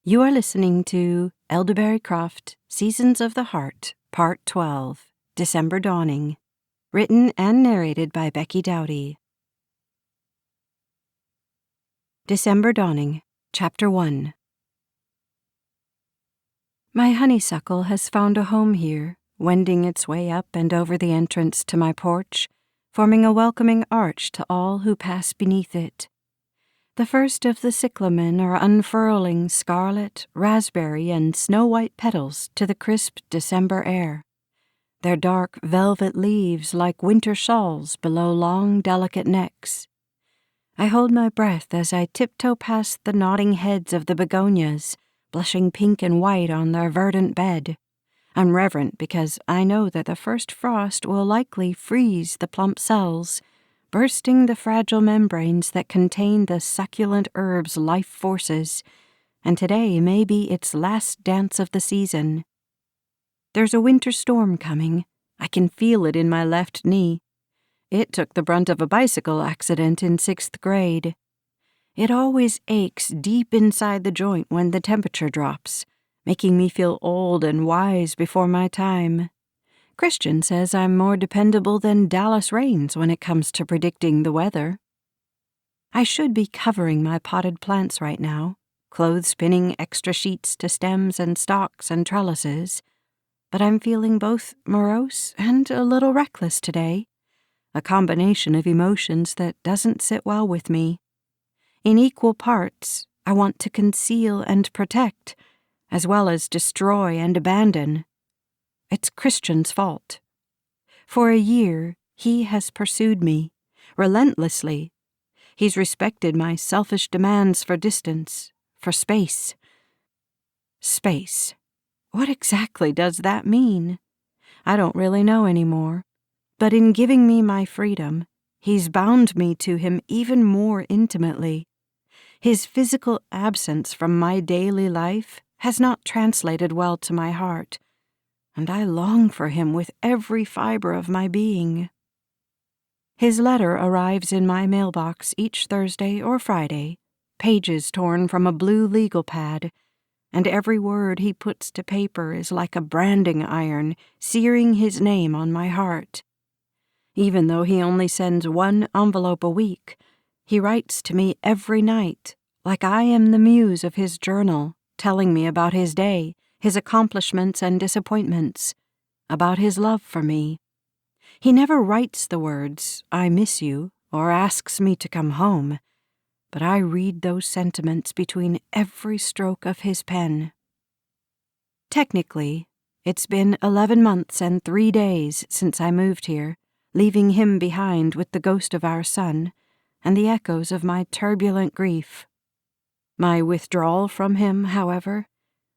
You are listening to Elderberry Croft, Seasons of the Heart, Part 12, December Dawning, written and narrated by Becky Dowdy. December Dawning, Chapter 1. My honeysuckle has found a home here, wending its way up and over the entrance to my porch, forming a welcoming arch to all who pass beneath it. The first of the cyclamen are unfurling scarlet, raspberry, and snow-white petals to the crisp December air, their dark velvet leaves like winter shawls below long, delicate necks. I hold my breath as I tiptoe past the nodding heads of the begonias, blushing pink and white on their verdant bed. I'm reverent because I know that the first frost will likely freeze the plump cells, bursting the fragile membranes that contain the succulent herb's life forces, and today may be its last dance of the season. There's a winter storm coming. I can feel it in my left knee. It took the brunt of a bicycle accident in 6th grade. It always aches deep inside the joint when the temperature drops, making me feel old and wise before my time. Christian says I'm more dependable than Dallas Raines when it comes to predicting the weather. I should be covering my potted plants right now, clothes-spinning extra sheets to stems and stalks and trellises, but I'm feeling both morose and a little reckless today, a combination of emotions that doesn't sit well with me. In equal parts, I want to conceal and protect, as well as destroy and abandon. It's Christian's fault. For a year, he has pursued me, relentlessly. He's respected my selfish demands for distance, for space. Space. What exactly does that mean? I don't really know anymore. But in giving me my freedom, he's bound me to him even more intimately. His physical absence from my daily life has not translated well to my heart, and I long for him with every fiber of my being. His letter arrives in my mailbox each Thursday or Friday, pages torn from a blue legal pad, and every word he puts to paper is like a branding iron, searing his name on my heart. Even though he only sends one envelope a week, he writes to me every night, like I am the muse of his journal, telling me about his day, his accomplishments and disappointments, about his love for me. He never writes the words, "I miss you," or asks me to come home, but I read those sentiments between every stroke of his pen. Technically, it's been 11 months and 3 days since I moved here, leaving him behind with the ghost of our son and the echoes of my turbulent grief. My withdrawal from him, however,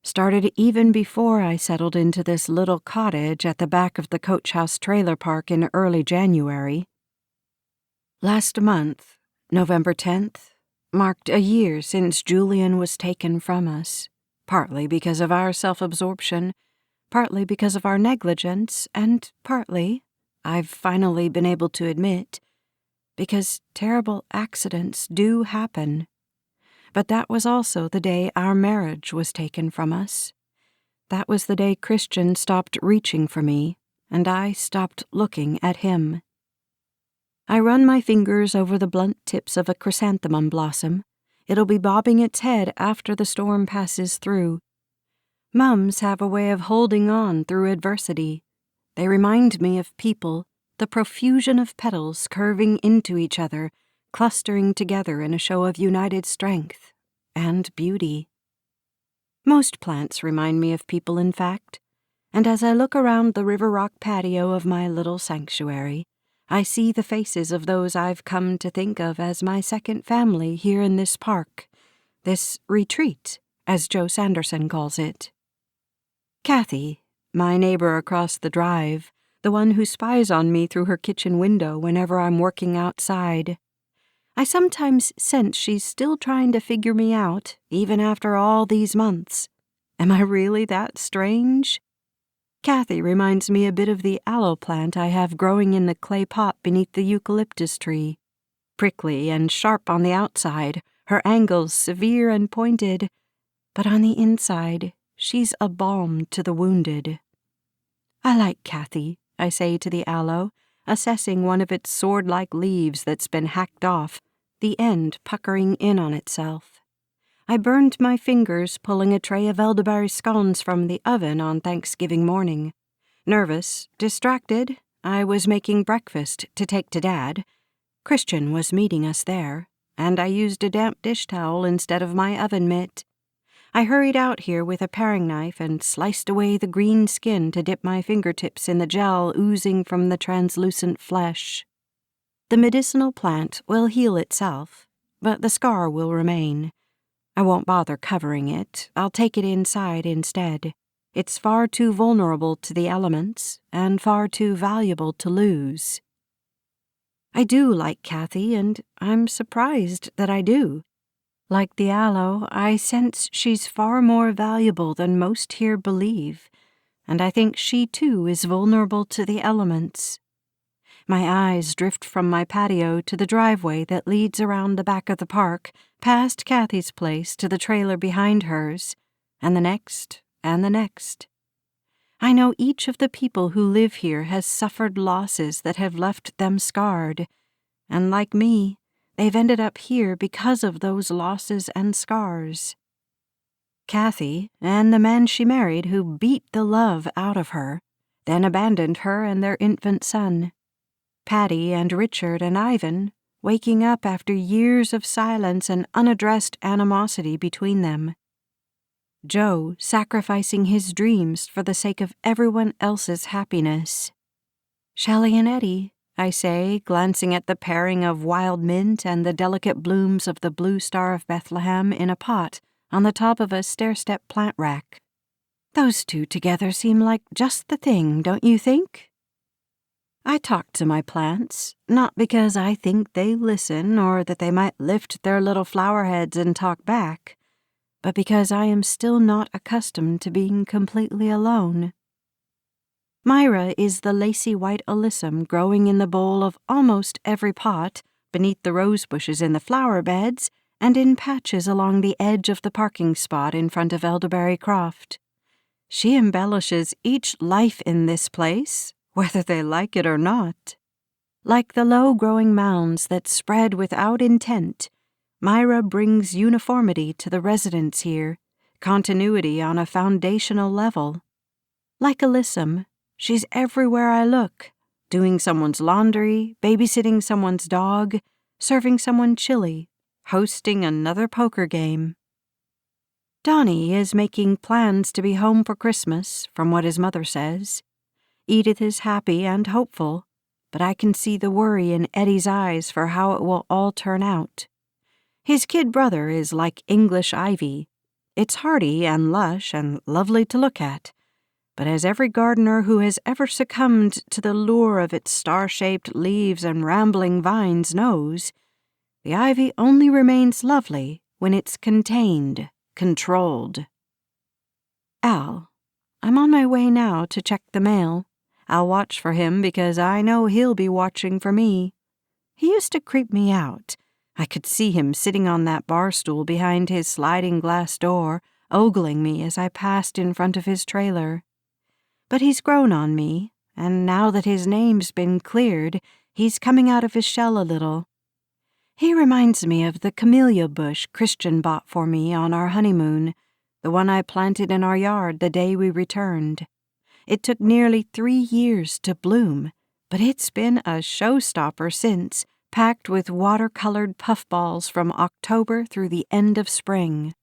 started even before I settled into this little cottage at the back of the coach house trailer park in early January. Last month, November 10th, marked a year since Julian was taken from us, partly because of our self-absorption, partly because of our negligence, and partly, I've finally been able to admit, because terrible accidents do happen. But that was also the day our marriage was taken from us. That was the day Christian stopped reaching for me, and I stopped looking at him. I run my fingers over the blunt tips of a chrysanthemum blossom. It'll be bobbing its head after the storm passes through. Mums have a way of holding on through adversity. They remind me of people, the profusion of petals curving into each other, clustering together in a show of united strength and beauty. Most plants remind me of people, in fact, and as I look around the river rock patio of my little sanctuary, I see the faces of those I've come to think of as my second family here in this park, this retreat, as Joe Sanderson calls it. Kathy, my neighbor across the drive, the one who spies on me through her kitchen window whenever I'm working outside. I sometimes sense she's still trying to figure me out, even after all these months. Am I really that strange? Kathy reminds me a bit of the aloe plant I have growing in the clay pot beneath the eucalyptus tree. Prickly and sharp on the outside, her angles severe and pointed, but on the inside, she's a balm to the wounded. I like Kathy, I say to the aloe, assessing one of its sword-like leaves that's been hacked off, the end puckering in on itself. I burned my fingers pulling a tray of elderberry scones from the oven on Thanksgiving morning. Nervous, distracted, I was making breakfast to take to Dad. Christian was meeting us there, and I used a damp dish towel instead of my oven mitt. I hurried out here with a paring knife and sliced away the green skin to dip my fingertips in the gel oozing from the translucent flesh. The medicinal plant will heal itself, but the scar will remain. I won't bother covering it. I'll take it inside instead. It's far too vulnerable to the elements and far too valuable to lose. I do like Kathy, and I'm surprised that I do. Like the aloe, I sense she's far more valuable than most here believe, and I think she too is vulnerable to the elements. My eyes drift from my patio to the driveway that leads around the back of the park, past Kathy's place to the trailer behind hers, and the next, and the next. I know each of the people who live here has suffered losses that have left them scarred, and like me, they've ended up here because of those losses and scars. Kathy and the man she married who beat the love out of her, then abandoned her and their infant son. Patty and Richard and Ivan, waking up after years of silence and unaddressed animosity between them. Joe sacrificing his dreams for the sake of everyone else's happiness. Shelley and Eddie, I say, glancing at the pairing of wild mint and the delicate blooms of the blue star of Bethlehem in a pot on the top of a stair-step plant rack. Those two together seem like just the thing, don't you think? I talk to my plants, not because I think they listen or that they might lift their little flower heads and talk back, but because I am still not accustomed to being completely alone. Myra is the lacy white alyssum growing in the bowl of almost every pot, beneath the rose bushes in the flower beds, and in patches along the edge of the parking spot in front of Elderberry Croft. She embellishes each life in this place, whether they like it or not. Like the low-growing mounds that spread without intent, Myra brings uniformity to the residents here, continuity on a foundational level. Like alyssum, she's everywhere I look, doing someone's laundry, babysitting someone's dog, serving someone chili, hosting another poker game. Donnie is making plans to be home for Christmas, from what his mother says. Edith is happy and hopeful, but I can see the worry in Eddie's eyes for how it will all turn out. His kid brother is like English ivy. It's hardy and lush and lovely to look at, but as every gardener who has ever succumbed to the lure of its star-shaped leaves and rambling vines knows, the ivy only remains lovely when it's contained, controlled. Al, I'm on my way now to check the mail. I'll watch for him because I know he'll be watching for me. He used to creep me out. I could see him sitting on that bar stool behind his sliding glass door, ogling me as I passed in front of his trailer. But he's grown on me, and now that his name's been cleared, he's coming out of his shell a little. He reminds me of the camellia bush Christian bought for me on our honeymoon, the one I planted in our yard the day we returned. It took nearly 3 years to bloom, but it's been a showstopper since, packed with watercolored puffballs from October through the end of spring.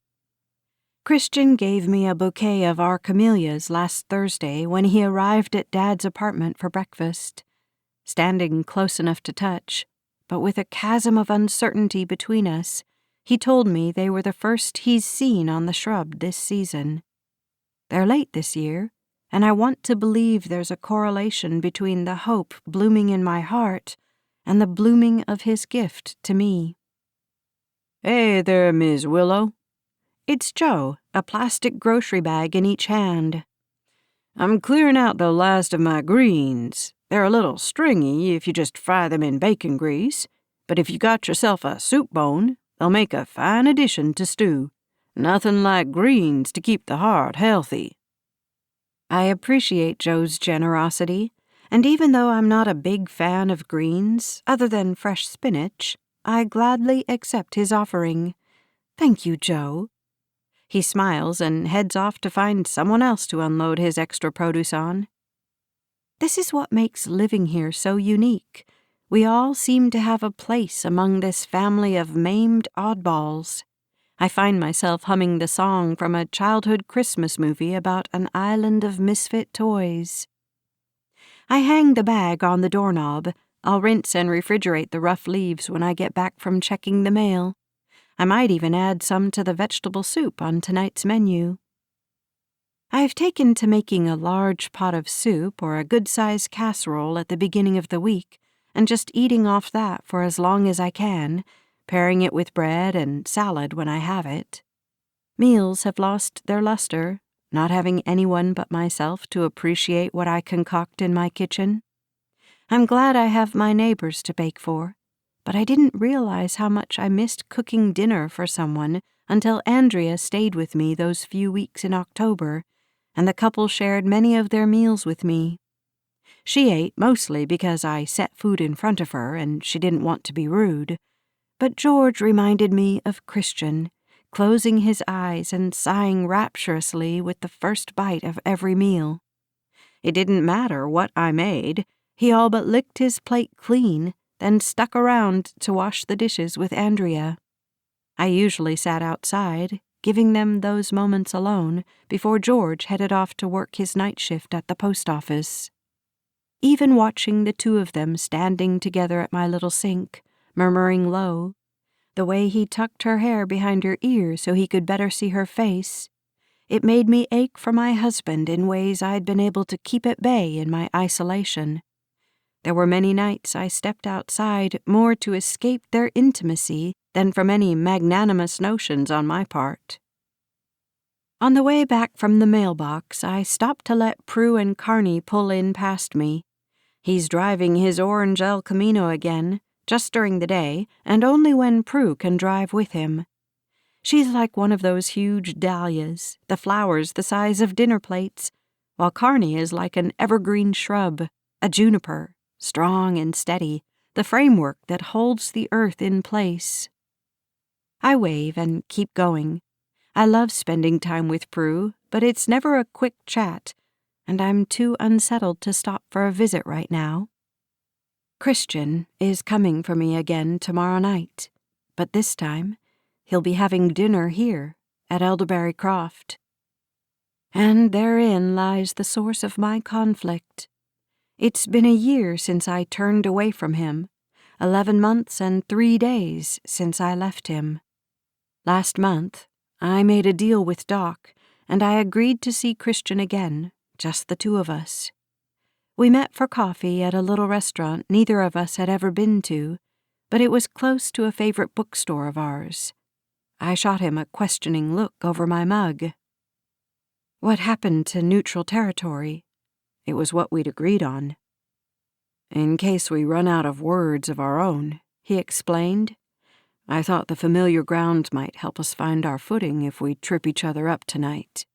Christian gave me a bouquet of our camellias last Thursday when he arrived at Dad's apartment for breakfast. Standing close enough to touch, but with a chasm of uncertainty between us, he told me they were the first he's seen on the shrub this season. They're late this year, and I want to believe there's a correlation between the hope blooming in my heart and the blooming of his gift to me. "Hey there, Miss Willow." It's Joe, a plastic grocery bag in each hand. "I'm clearing out the last of my greens. They're a little stringy if you just fry them in bacon grease, but if you got yourself a soup bone, they'll make a fine addition to stew. Nothing like greens to keep the heart healthy." I appreciate Joe's generosity, and even though I'm not a big fan of greens, other than fresh spinach, I gladly accept his offering. "Thank you, Joe." He smiles and heads off to find someone else to unload his extra produce on. This is what makes living here so unique. We all seem to have a place among this family of maimed oddballs. I find myself humming the song from a childhood Christmas movie about an island of misfit toys. I hang the bag on the doorknob. I'll rinse and refrigerate the rough leaves when I get back from checking the mail. I might even add some to the vegetable soup on tonight's menu. I've taken to making a large pot of soup or a good-sized casserole at the beginning of the week and just eating off that for as long as I can, pairing it with bread and salad when I have it. Meals have lost their luster, not having anyone but myself to appreciate what I concoct in my kitchen. I'm glad I have my neighbors to bake for, but I didn't realize how much I missed cooking dinner for someone until Andrea stayed with me those few weeks in October, and the couple shared many of their meals with me. She ate mostly because I set food in front of her and she didn't want to be rude, but George reminded me of Christian, closing his eyes and sighing rapturously with the first bite of every meal. It didn't matter what I made, he all but licked his plate clean, then stuck around to wash the dishes with Andrea. I usually sat outside, giving them those moments alone before George headed off to work his night shift at the post office. Even watching the two of them standing together at my little sink, murmuring low, the way he tucked her hair behind her ears so he could better see her face, it made me ache for my husband in ways I'd been able to keep at bay in my isolation. There were many nights I stepped outside more to escape their intimacy than from any magnanimous notions on my part. On the way back from the mailbox, I stopped to let Prue and Carney pull in past me. He's driving his orange El Camino again, just during the day, and only when Prue can drive with him. She's like one of those huge dahlias, the flowers the size of dinner plates, while Carney is like an evergreen shrub, a juniper, strong and steady, the framework that holds the earth in place. I wave and keep going. I love spending time with Prue, but it's never a quick chat, and I'm too unsettled to stop for a visit right now. Christian is coming for me again tomorrow night, but this time he'll be having dinner here at Elderberry Croft. And therein lies the source of my conflict. It's been a year since I turned away from him, 11 months and 3 days since I left him. Last month, I made a deal with Doc, and I agreed to see Christian again, just the two of us. We met for coffee at a little restaurant neither of us had ever been to, but it was close to a favorite bookstore of ours. I shot him a questioning look over my mug. What happened to neutral territory? It was what we'd agreed on. In case we run out of words of our own, he explained. I thought the familiar ground might help us find our footing if we trip each other up tonight.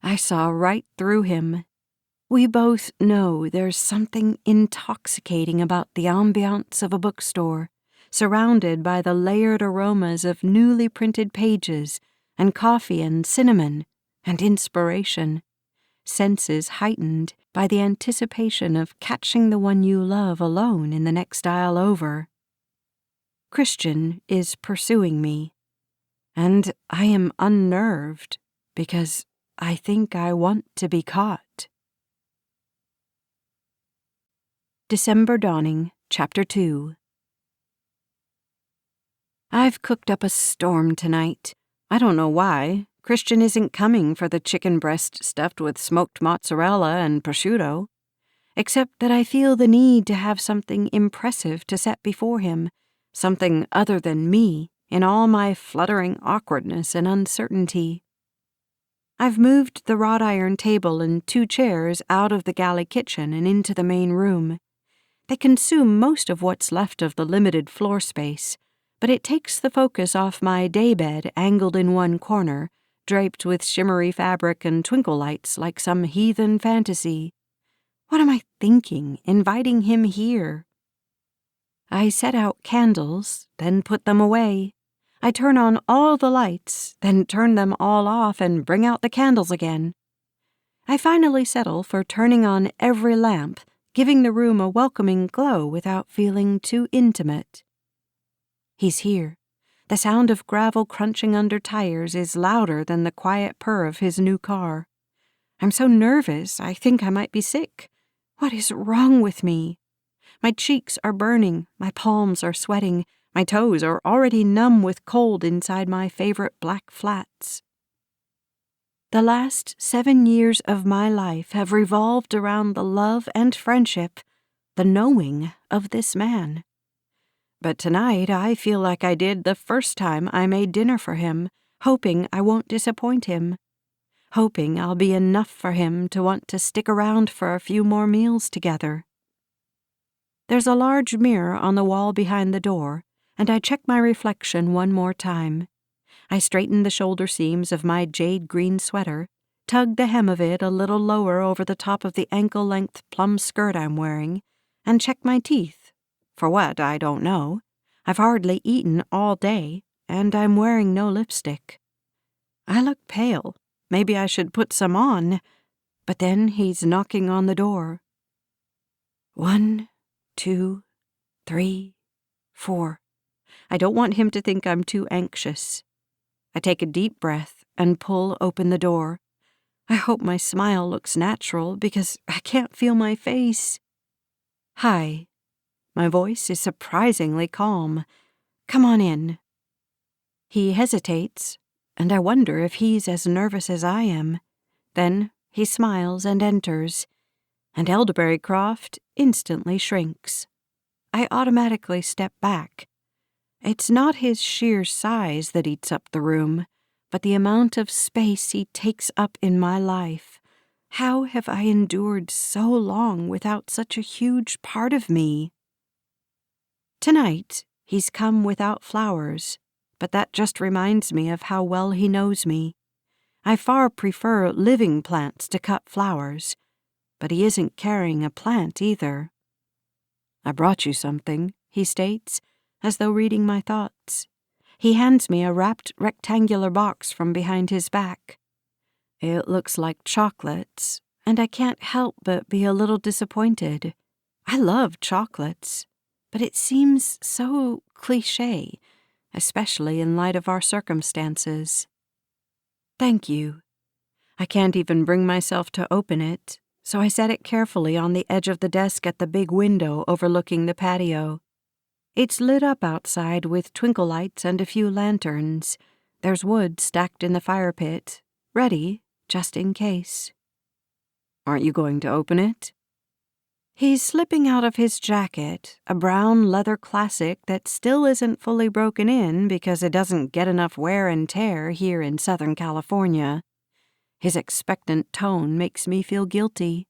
I saw right through him. We both know there's something intoxicating about the ambiance of a bookstore, surrounded by the layered aromas of newly printed pages and coffee and cinnamon and inspiration, senses heightened by the anticipation of catching the one you love alone in the next aisle over. Christian is pursuing me, and I am unnerved because I think I want to be caught. December Dawning, Chapter 2. I've cooked up a storm tonight. I don't know why. Christian isn't coming for the chicken breast stuffed with smoked mozzarella and prosciutto, except that I feel the need to have something impressive to set before him, something other than me, in all my fluttering awkwardness and uncertainty. I've moved the wrought iron table and 2 chairs out of the galley kitchen and into the main room. They consume most of what's left of the limited floor space, but it takes the focus off my daybed angled in one corner, draped with shimmery fabric and twinkle lights like some heathen fantasy. What am I thinking, inviting him here? I set out candles, then put them away. I turn on all the lights, then turn them all off and bring out the candles again. I finally settle for turning on every lamp, giving the room a welcoming glow without feeling too intimate. He's here. The sound of gravel crunching under tires is louder than the quiet purr of his new car. I'm so nervous, I think I might be sick. What is wrong with me? My cheeks are burning, my palms are sweating, my toes are already numb with cold inside my favorite black flats. The last 7 years of my life have revolved around the love and friendship, the knowing of this man. But tonight I feel like I did the first time I made dinner for him, hoping I won't disappoint him, hoping I'll be enough for him to want to stick around for a few more meals together. There's a large mirror on the wall behind the door, and I check my reflection one more time. I straighten the shoulder seams of my jade green sweater, tug the hem of it a little lower over the top of the ankle-length plum skirt I'm wearing, and check my teeth. For what, I don't know. I've hardly eaten all day, and I'm wearing no lipstick. I look pale. Maybe I should put some on. But then he's knocking on the door. 1, 2, 3, 4. I don't want him to think I'm too anxious. I take a deep breath and pull open the door. I hope my smile looks natural because I can't feel my face. Hi. My voice is surprisingly calm. Come on in. He hesitates, and I wonder if he's as nervous as I am. Then he smiles and enters, and Elderberry Croft instantly shrinks. I automatically step back. It's not his sheer size that eats up the room, but the amount of space he takes up in my life. How have I endured so long without such a huge part of me? Tonight, he's come without flowers, but that just reminds me of how well he knows me. I far prefer living plants to cut flowers, but he isn't carrying a plant either. I brought you something, he states, as though reading my thoughts. He hands me a wrapped rectangular box from behind his back. It looks like chocolates, and I can't help but be a little disappointed. I love chocolates, but it seems so cliché, especially in light of our circumstances. Thank you. I can't even bring myself to open it, so I set it carefully on the edge of the desk at the big window overlooking the patio. It's lit up outside with twinkle lights and a few lanterns. There's wood stacked in the fire pit, ready, just in case. Aren't you going to open it? He's slipping out of his jacket, a brown leather classic that still isn't fully broken in because it doesn't get enough wear and tear here in Southern California. His expectant tone makes me feel guilty.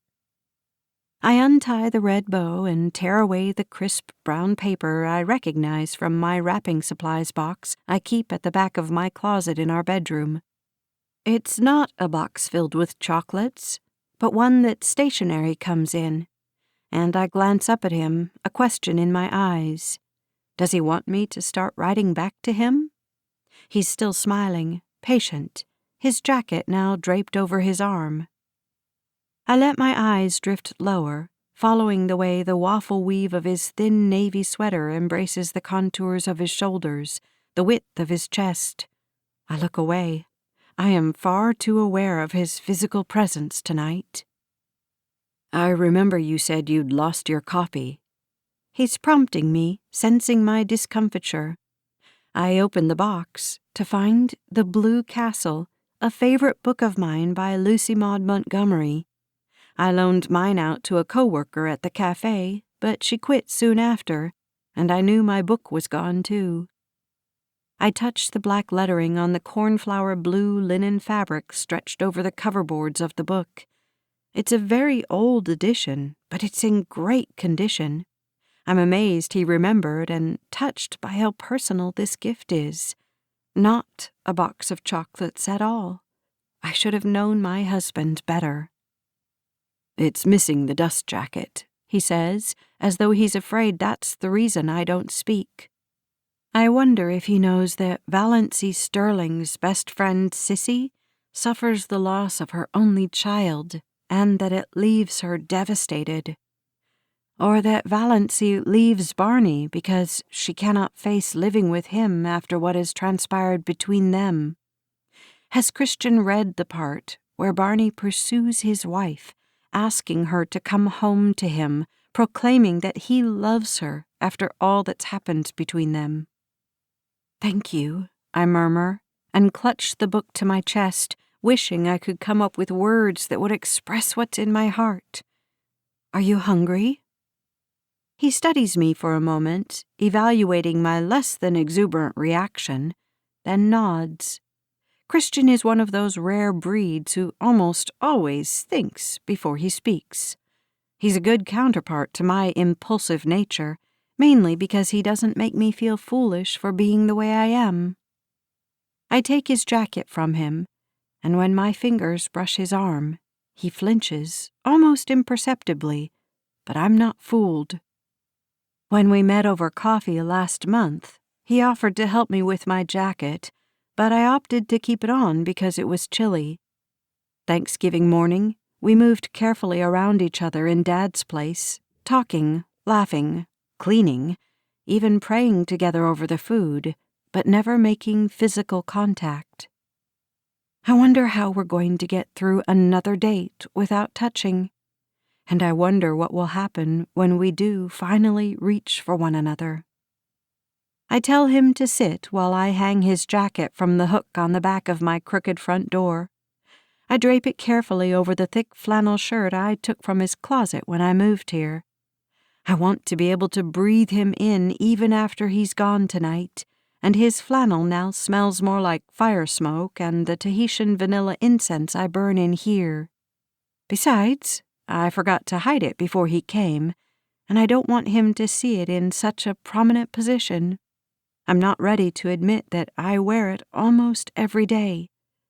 I untie the red bow and tear away the crisp brown paper I recognize from my wrapping supplies box I keep at the back of my closet in our bedroom. It's not a box filled with chocolates, but one that stationery comes in, and I glance up at him, a question in my eyes. Does he want me to start writing back to him? He's still smiling, patient, his jacket now draped over his arm. I let my eyes drift lower, following the way the waffle weave of his thin navy sweater embraces the contours of his shoulders, the width of his chest. I look away. I am far too aware of his physical presence tonight. I remember you said you'd lost your copy. He's prompting me, sensing my discomfiture. I open the box to find The Blue Castle, a favorite book of mine by Lucy Maud Montgomery. I loaned mine out to a coworker at the cafe, but she quit soon after, and I knew my book was gone too. I touched the black lettering on the cornflower blue linen fabric stretched over the coverboards of the book. It's a very old edition, but it's in great condition. I'm amazed he remembered and touched by how personal this gift is. Not a box of chocolates at all. I should have known my husband better. It's missing the dust jacket, he says, as though he's afraid that's the reason I don't speak. I wonder if he knows that Valency Sterling's best friend Sissy suffers the loss of her only child and that it leaves her devastated. Or that Valency leaves Barney because she cannot face living with him after what has transpired between them. Has Christian read the part where Barney pursues his wife, asking her to come home to him, proclaiming that he loves her after all that's happened between them? "Thank you," I murmur, and clutch the book to my chest, wishing I could come up with words that would express what's in my heart. "Are you hungry?" He studies me for a moment, evaluating my less than exuberant reaction, then nods. Christian is one of those rare breeds who almost always thinks before he speaks. He's a good counterpart to my impulsive nature, mainly because he doesn't make me feel foolish for being the way I am. I take his jacket from him, and when my fingers brush his arm, he flinches, almost imperceptibly, but I'm not fooled. When we met over coffee last month, he offered to help me with my jacket, but I opted to keep it on because it was chilly. Thanksgiving morning, we moved carefully around each other in Dad's place, talking, laughing, cleaning, even praying together over the food, but never making physical contact. I wonder how we're going to get through another date without touching, and I wonder what will happen when we do finally reach for one another. I tell him to sit while I hang his jacket from the hook on the back of my crooked front door. I drape it carefully over the thick flannel shirt I took from his closet when I moved here. I want to be able to breathe him in even after he's gone tonight, and his flannel now smells more like fire smoke and the Tahitian vanilla incense I burn in here. Besides, I forgot to hide it before he came, and I don't want him to see it in such a prominent position. I'm not ready to admit that I wear it almost every day,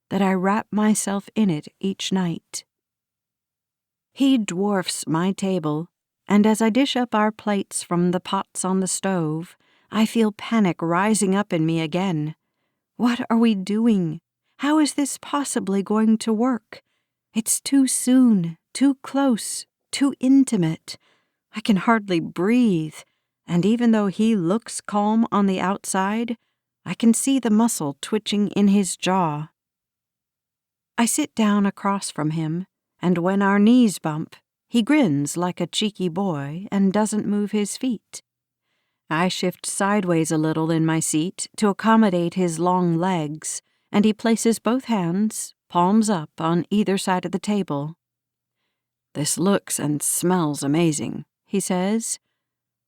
that I wrap myself in it each night. He dwarfs my table, and as I dish up our plates from the pots on the stove, I feel panic rising up in me again. What are we doing? How is this possibly going to work? It's too soon, too close, too intimate. I can hardly breathe, and even though he looks calm on the outside, I can see the muscle twitching in his jaw. I sit down across from him, and when our knees bump, he grins like a cheeky boy and doesn't move his feet. I shift sideways a little in my seat to accommodate his long legs, and he places both hands, palms up, on either side of the table. "This looks and smells amazing," he says.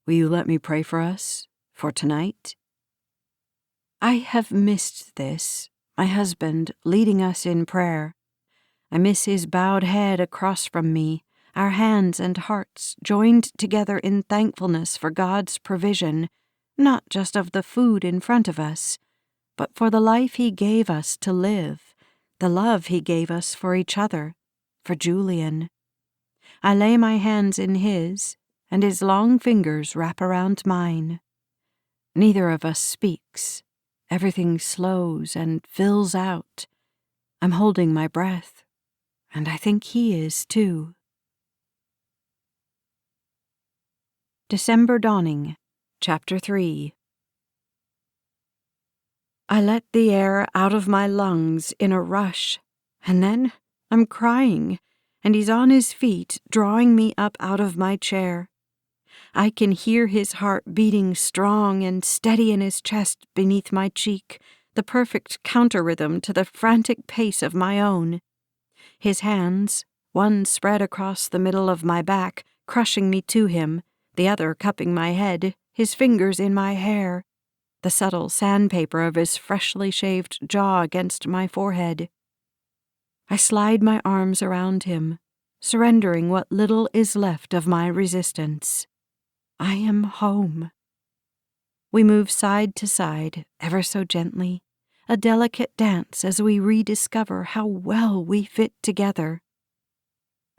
"Will you let me pray for us, for tonight?" I have missed this, my husband leading us in prayer. I miss his bowed head across from me, our hands and hearts joined together in thankfulness for God's provision, not just of the food in front of us, but for the life he gave us to live, the love he gave us for each other, for Julian. I lay my hands in his, and his long fingers wrap around mine. Neither of us speaks. Everything slows and fills out. I'm holding my breath, and I think he is too. December Dawning, Chapter 3. I let the air out of my lungs in a rush, and then I'm crying, and he's on his feet, drawing me up out of my chair. I can hear his heart beating strong and steady in his chest beneath my cheek, the perfect counter-rhythm to the frantic pace of my own. His hands, one spread across the middle of my back, crushing me to him, the other cupping my head, his fingers in my hair, the subtle sandpaper of his freshly shaved jaw against my forehead. I slide my arms around him, surrendering what little is left of my resistance. I am home. We move side to side, ever so gently, a delicate dance as we rediscover how well we fit together.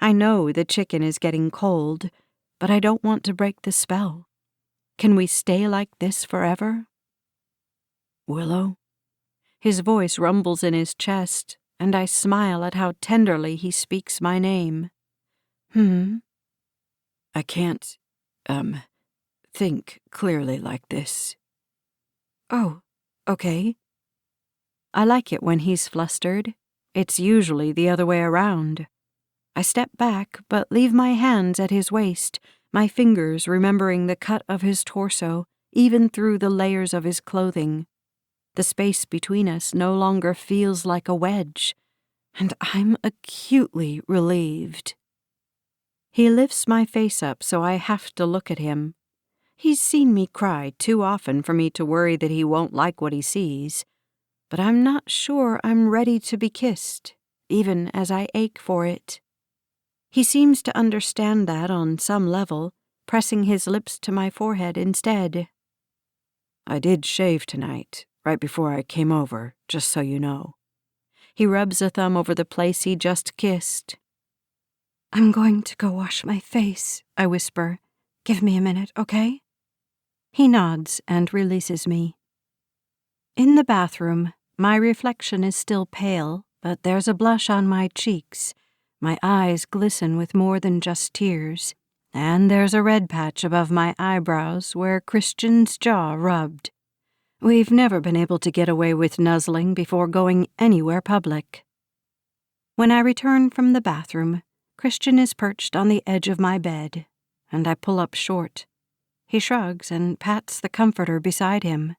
I know the chicken is getting cold, but I don't want to break the spell. Can we stay like this forever? Willow? His voice rumbles in his chest, and I smile at how tenderly he speaks my name. I can't, think clearly like this. Oh, okay. I like it when he's flustered. It's usually the other way around. I step back, but leave my hands at his waist, my fingers remembering the cut of his torso, even through the layers of his clothing. The space between us no longer feels like a wedge, and I'm acutely relieved. He lifts my face up so I have to look at him. He's seen me cry too often for me to worry that he won't like what he sees, but I'm not sure I'm ready to be kissed, even as I ache for it. He seems to understand that on some level, pressing his lips to my forehead instead. I did shave tonight, right before I came over, just so you know. He rubs a thumb over the place he just kissed. I'm going to go wash my face, I whisper. Give me a minute, okay? He nods and releases me. In the bathroom, my reflection is still pale, but there's a blush on my cheeks. My eyes glisten with more than just tears, and there's a red patch above my eyebrows where Christian's jaw rubbed. We've never been able to get away with nuzzling before going anywhere public. When I return from the bathroom, Christian is perched on the edge of my bed, and I pull up short. He shrugs and pats the comforter beside him.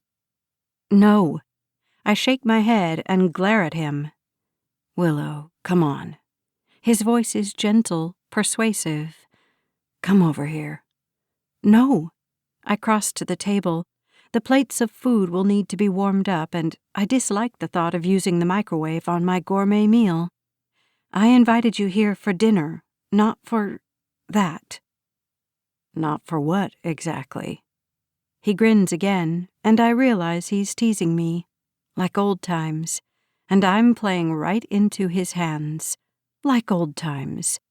No. I shake my head and glare at him. Willow, come on. His voice is gentle, persuasive. Come over here. No. I cross to the table. The plates of food will need to be warmed up, and I dislike the thought of using the microwave on my gourmet meal. I invited you here for dinner, not for that. Not for what, exactly? He grins again, and I realize he's teasing me, like old times, and I'm playing right into his hands. Like old times.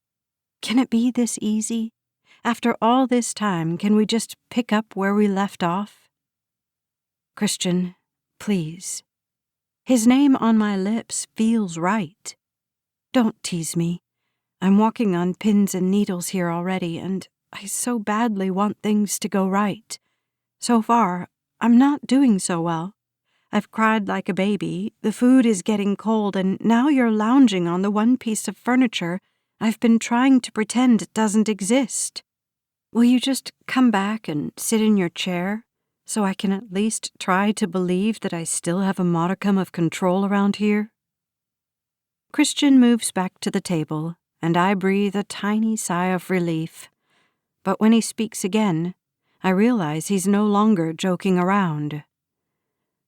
Can it be this easy? After all this time, can we just pick up where we left off? Christian, please. His name on my lips feels right. Don't tease me. I'm walking on pins and needles here already, and I so badly want things to go right. So far, I'm not doing so well. I've cried like a baby, the food is getting cold, and now you're lounging on the one piece of furniture I've been trying to pretend it doesn't exist. Will you just come back and sit in your chair, so I can at least try to believe that I still have a modicum of control around here? Christian moves back to the table, and I breathe a tiny sigh of relief. But when he speaks again, I realize he's no longer joking around.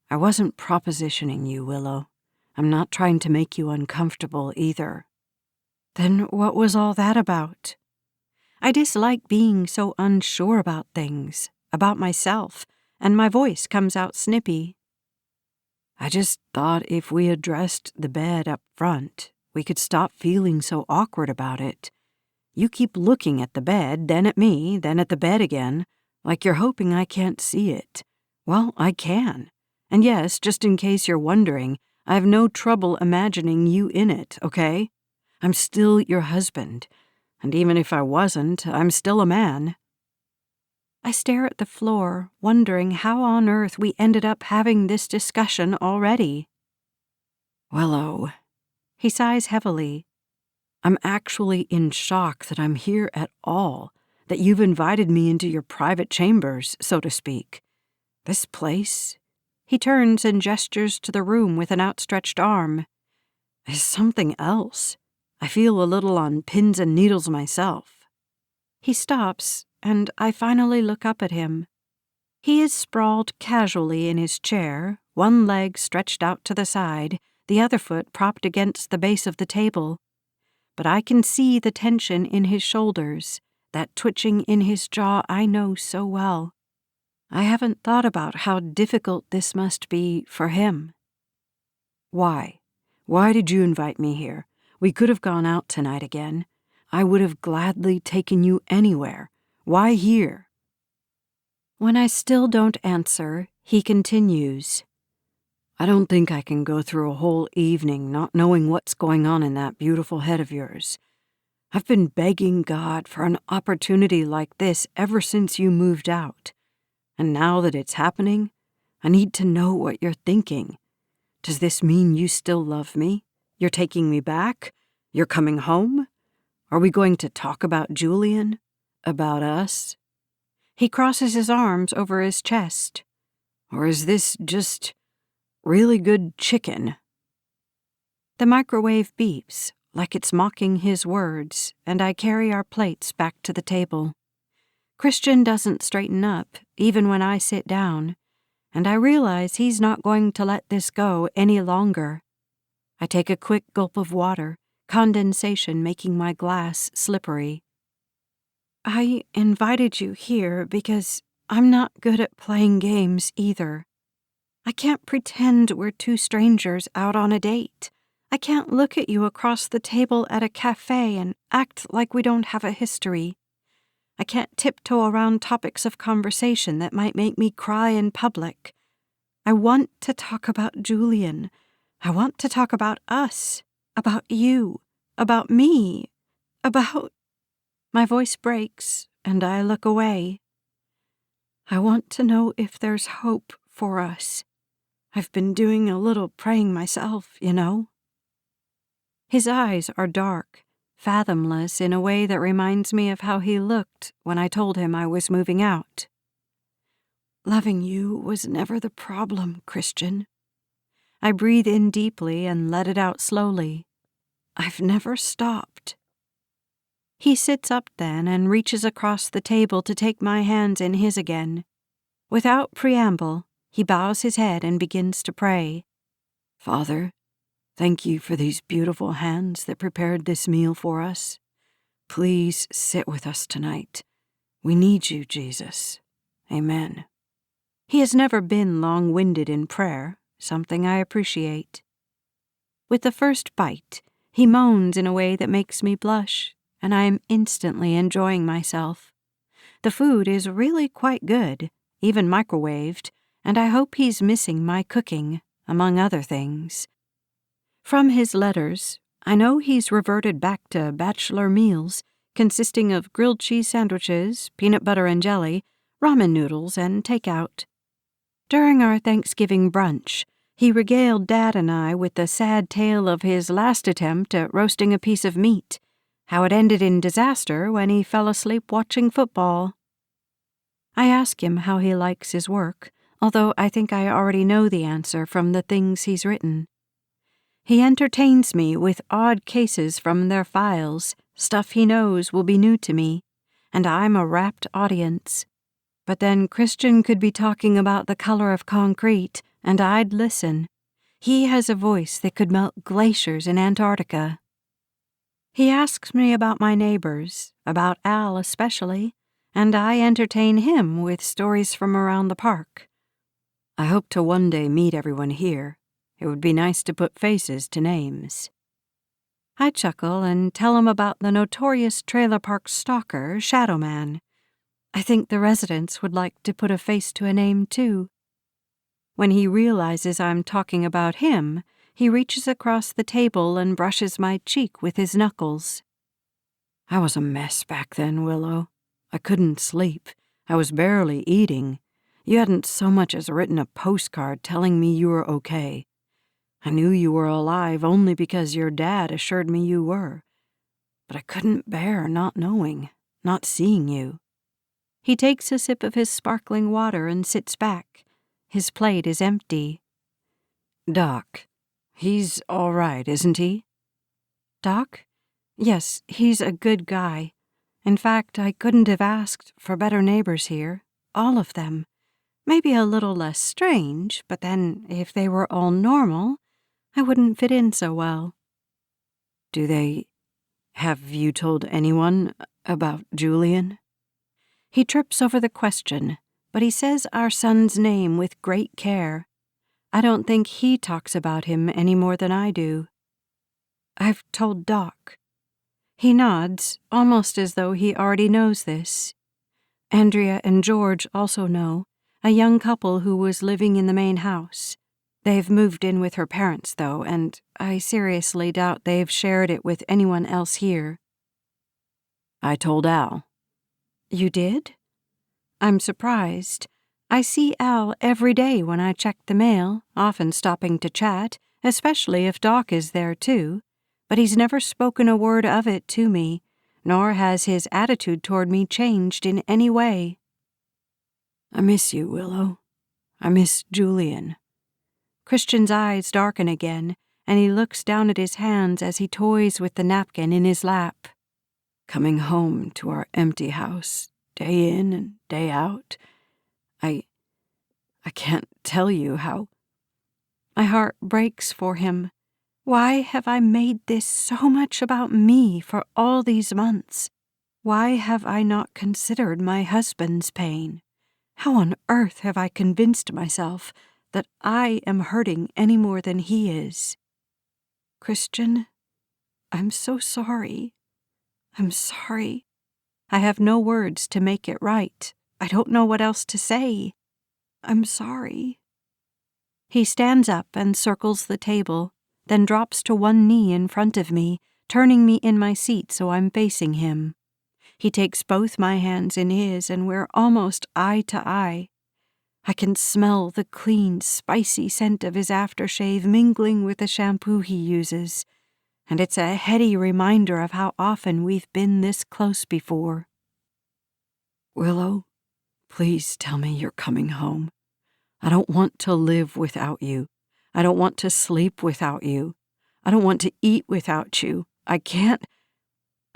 I wasn't propositioning you, Willow. I'm not trying to make you uncomfortable either. Then what was all that about? I dislike being so unsure about things, about myself, and my voice comes out snippy. I just thought if we addressed the bed up front, we could stop feeling so awkward about it. You keep looking at the bed, then at me, then at the bed again, like you're hoping I can't see it. Well, I can. And yes, just in case you're wondering, I have no trouble imagining you in it, okay? I'm still your husband, and even if I wasn't, I'm still a man. I stare at the floor, wondering how on earth we ended up having this discussion already. Willow. He sighs heavily. I'm actually in shock that I'm here at all, that you've invited me into your private chambers, so to speak. This place... He turns and gestures to the room with an outstretched arm. Is something else. I feel a little on pins and needles myself. He stops, and I finally look up at him. He is sprawled casually in his chair, one leg stretched out to the side, the other foot propped against the base of the table. But I can see the tension in his shoulders, that twitching in his jaw I know so well. I haven't thought about how difficult this must be for him. Why? Why did you invite me here? We could have gone out tonight again. I would have gladly taken you anywhere. Why here? When I still don't answer, he continues. I don't think I can go through a whole evening not knowing what's going on in that beautiful head of yours. I've been begging God for an opportunity like this ever since you moved out. And now that it's happening, I need to know what you're thinking. Does this mean you still love me? You're taking me back? You're coming home? Are we going to talk about Julian? About us? He crosses his arms over his chest. Or is this just really good chicken? The microwave beeps, like it's mocking his words, and I carry our plates back to the table. Christian doesn't straighten up, even when I sit down, and I realize he's not going to let this go any longer. I take a quick gulp of water, condensation making my glass slippery. I invited you here because I'm not good at playing games either. I can't pretend we're two strangers out on a date. I can't look at you across the table at a cafe and act like we don't have a history. I can't tiptoe around topics of conversation that might make me cry in public. I want to talk about Julian. I want to talk about us, about you, about me, about... My voice breaks, and I look away. I want to know if there's hope for us. I've been doing a little praying myself, you know. His eyes are dark, fathomless in a way that reminds me of how he looked when I told him I was moving out. Loving you was never the problem, Christian. I breathe in deeply and let it out slowly. I've never stopped. He sits up then and reaches across the table to take my hands in his again. Without preamble, he bows his head and begins to pray. Father, thank you for these beautiful hands that prepared this meal for us. Please sit with us tonight. We need you, Jesus. Amen. He has never been long-winded in prayer, something I appreciate. With the first bite, he moans in a way that makes me blush, and I am instantly enjoying myself. The food is really quite good, even microwaved, and I hope he's missing my cooking, among other things. From his letters, I know he's reverted back to bachelor meals, consisting of grilled cheese sandwiches, peanut butter and jelly, ramen noodles, and takeout. During our Thanksgiving brunch, he regaled Dad and I with the sad tale of his last attempt at roasting a piece of meat, how it ended in disaster when he fell asleep watching football. I ask him how he likes his work, although I think I already know the answer from the things he's written. He entertains me with odd cases from their files, stuff he knows will be new to me, and I'm a rapt audience. But then Christian could be talking about the color of concrete, and I'd listen. He has a voice that could melt glaciers in Antarctica. He asks me about my neighbors, about Al especially, and I entertain him with stories from around the park. I hope to one day meet everyone here. It would be nice to put faces to names. I chuckle and tell him about the notorious trailer park stalker, Shadow Man. I think the residents would like to put a face to a name, too. When he realizes I'm talking about him, he reaches across the table and brushes my cheek with his knuckles. I was a mess back then, Willow. I couldn't sleep. I was barely eating. You hadn't so much as written a postcard telling me you were okay. I knew you were alive only because your dad assured me you were. But I couldn't bear not knowing, not seeing you. He takes a sip of his sparkling water and sits back. His plate is empty. Doc, he's all right, isn't he? Doc? Yes, he's a good guy. In fact, I couldn't have asked for better neighbors here, all of them. Maybe a little less strange, but then if they were all normal, I wouldn't fit in so well. Have you told anyone About Julian? He trips over the question, but he says our son's name with great care. I don't think he talks about him any more than I do. I've told Doc. He nods, almost as though he already knows this. Andrea and George also know, a young couple who was living in the main house. They've moved in with her parents, though, and I seriously doubt they've shared it with anyone else here. I told Al. You did? I'm surprised. I see Al every day when I check the mail, often stopping to chat, especially if Doc is there too, but he's never spoken a word of it to me, nor has his attitude toward me changed in any way. I miss you, Willow. I miss Julian. Christian's eyes darken again, and he looks down at his hands as he toys with the napkin in his lap. Coming home to our empty house, day in and day out, I can't tell you how. My heart breaks for him. Why have I made this so much about me for all these months? Why have I not considered my husband's pain? How on earth have I convinced myself that I am hurting any more than he is? Christian, I'm so sorry. I'm sorry. I have no words to make it right. I don't know what else to say. I'm sorry. He stands up and circles the table, then drops to one knee in front of me, turning me in my seat so I'm facing him. He takes both my hands in his, and we're almost eye to eye. I can smell the clean, spicy scent of his aftershave mingling with the shampoo he uses, and it's a heady reminder of how often we've been this close before. Willow, please tell me you're coming home. I don't want to live without you. I don't want to sleep without you. I don't want to eat without you. I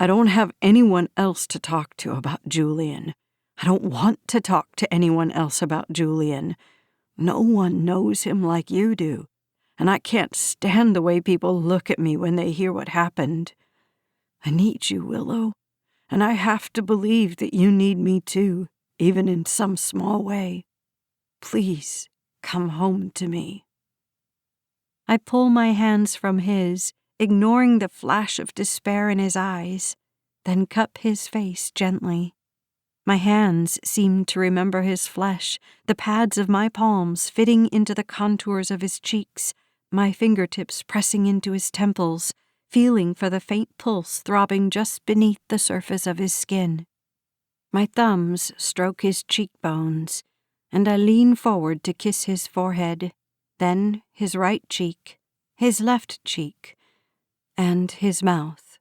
don't have anyone else to talk to about Julian. I don't want to talk to anyone else about Julian. No one knows him like you do, and I can't stand the way people look at me when they hear what happened. I need you, Willow, and I have to believe that you need me too, even in some small way. Please, come home to me. I pull my hands from his, ignoring the flash of despair in his eyes, then cup his face gently. My hands seem to remember his flesh, the pads of my palms fitting into the contours of his cheeks, my fingertips pressing into his temples, feeling for the faint pulse throbbing just beneath the surface of his skin. My thumbs stroke his cheekbones, and I lean forward to kiss his forehead, then his right cheek, his left cheek, and his mouth.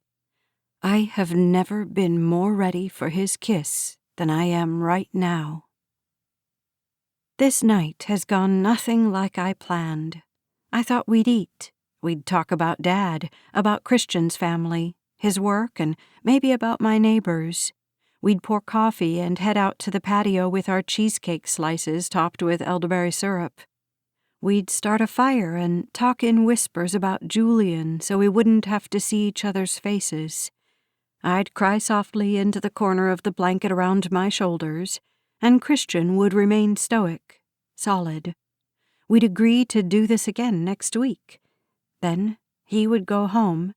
I have never been more ready for his kiss than I am right now. This night has gone nothing like I planned. I thought we'd eat. We'd talk about Dad, about Christian's family, his work, and maybe about my neighbors. We'd pour coffee and head out to the patio with our cheesecake slices topped with elderberry syrup. We'd start a fire and talk in whispers about Julian so we wouldn't have to see each other's faces. I'd cry softly into the corner of the blanket around my shoulders, and Christian would remain stoic, solid. We'd agree to do this again next week. Then he would go home,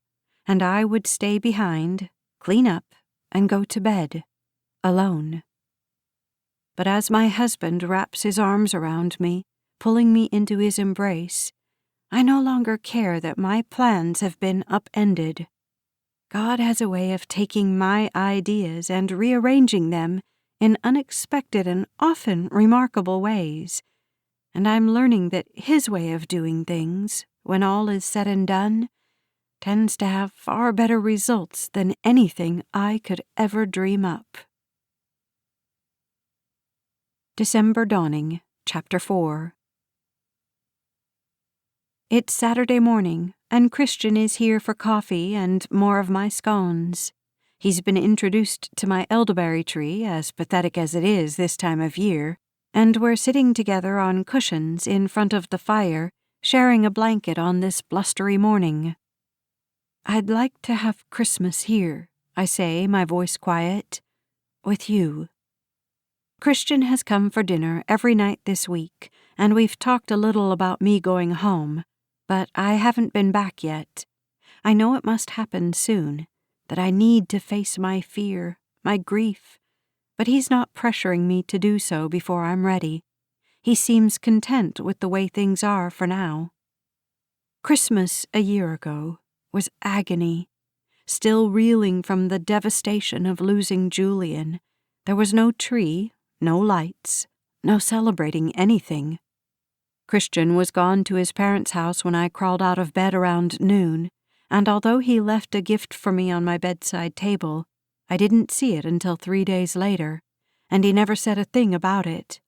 and I would stay behind, clean up, and go to bed. Alone. But as my husband wraps his arms around me, pulling me into his embrace, I no longer care that my plans have been upended. God has a way of taking my ideas and rearranging them in unexpected and often remarkable ways, and I'm learning that his way of doing things, when all is said and done, tends to have far better results than anything I could ever dream up. December Dawning, Chapter 4. It's Saturday morning, and Christian is here for coffee and more of my scones. He's been introduced to my elderberry tree, as pathetic as it is this time of year, and we're sitting together on cushions in front of the fire, sharing a blanket on this blustery morning. I'd like to have Christmas here, I say, my voice quiet. With you. Christian has come for dinner every night this week, and we've talked a little about me going home, but I haven't been back yet. I know it must happen soon, that I need to face my fear, my grief, but he's not pressuring me to do so before I'm ready. He seems content with the way things are for now. Christmas a year ago was agony. Still reeling from the devastation of losing Julian, there was no tree, no lights, no celebrating anything. Christian was gone to his parents' house when I crawled out of bed around noon, and although he left a gift for me on my bedside table, I didn't see it until 3 days later, and he never said a thing about it.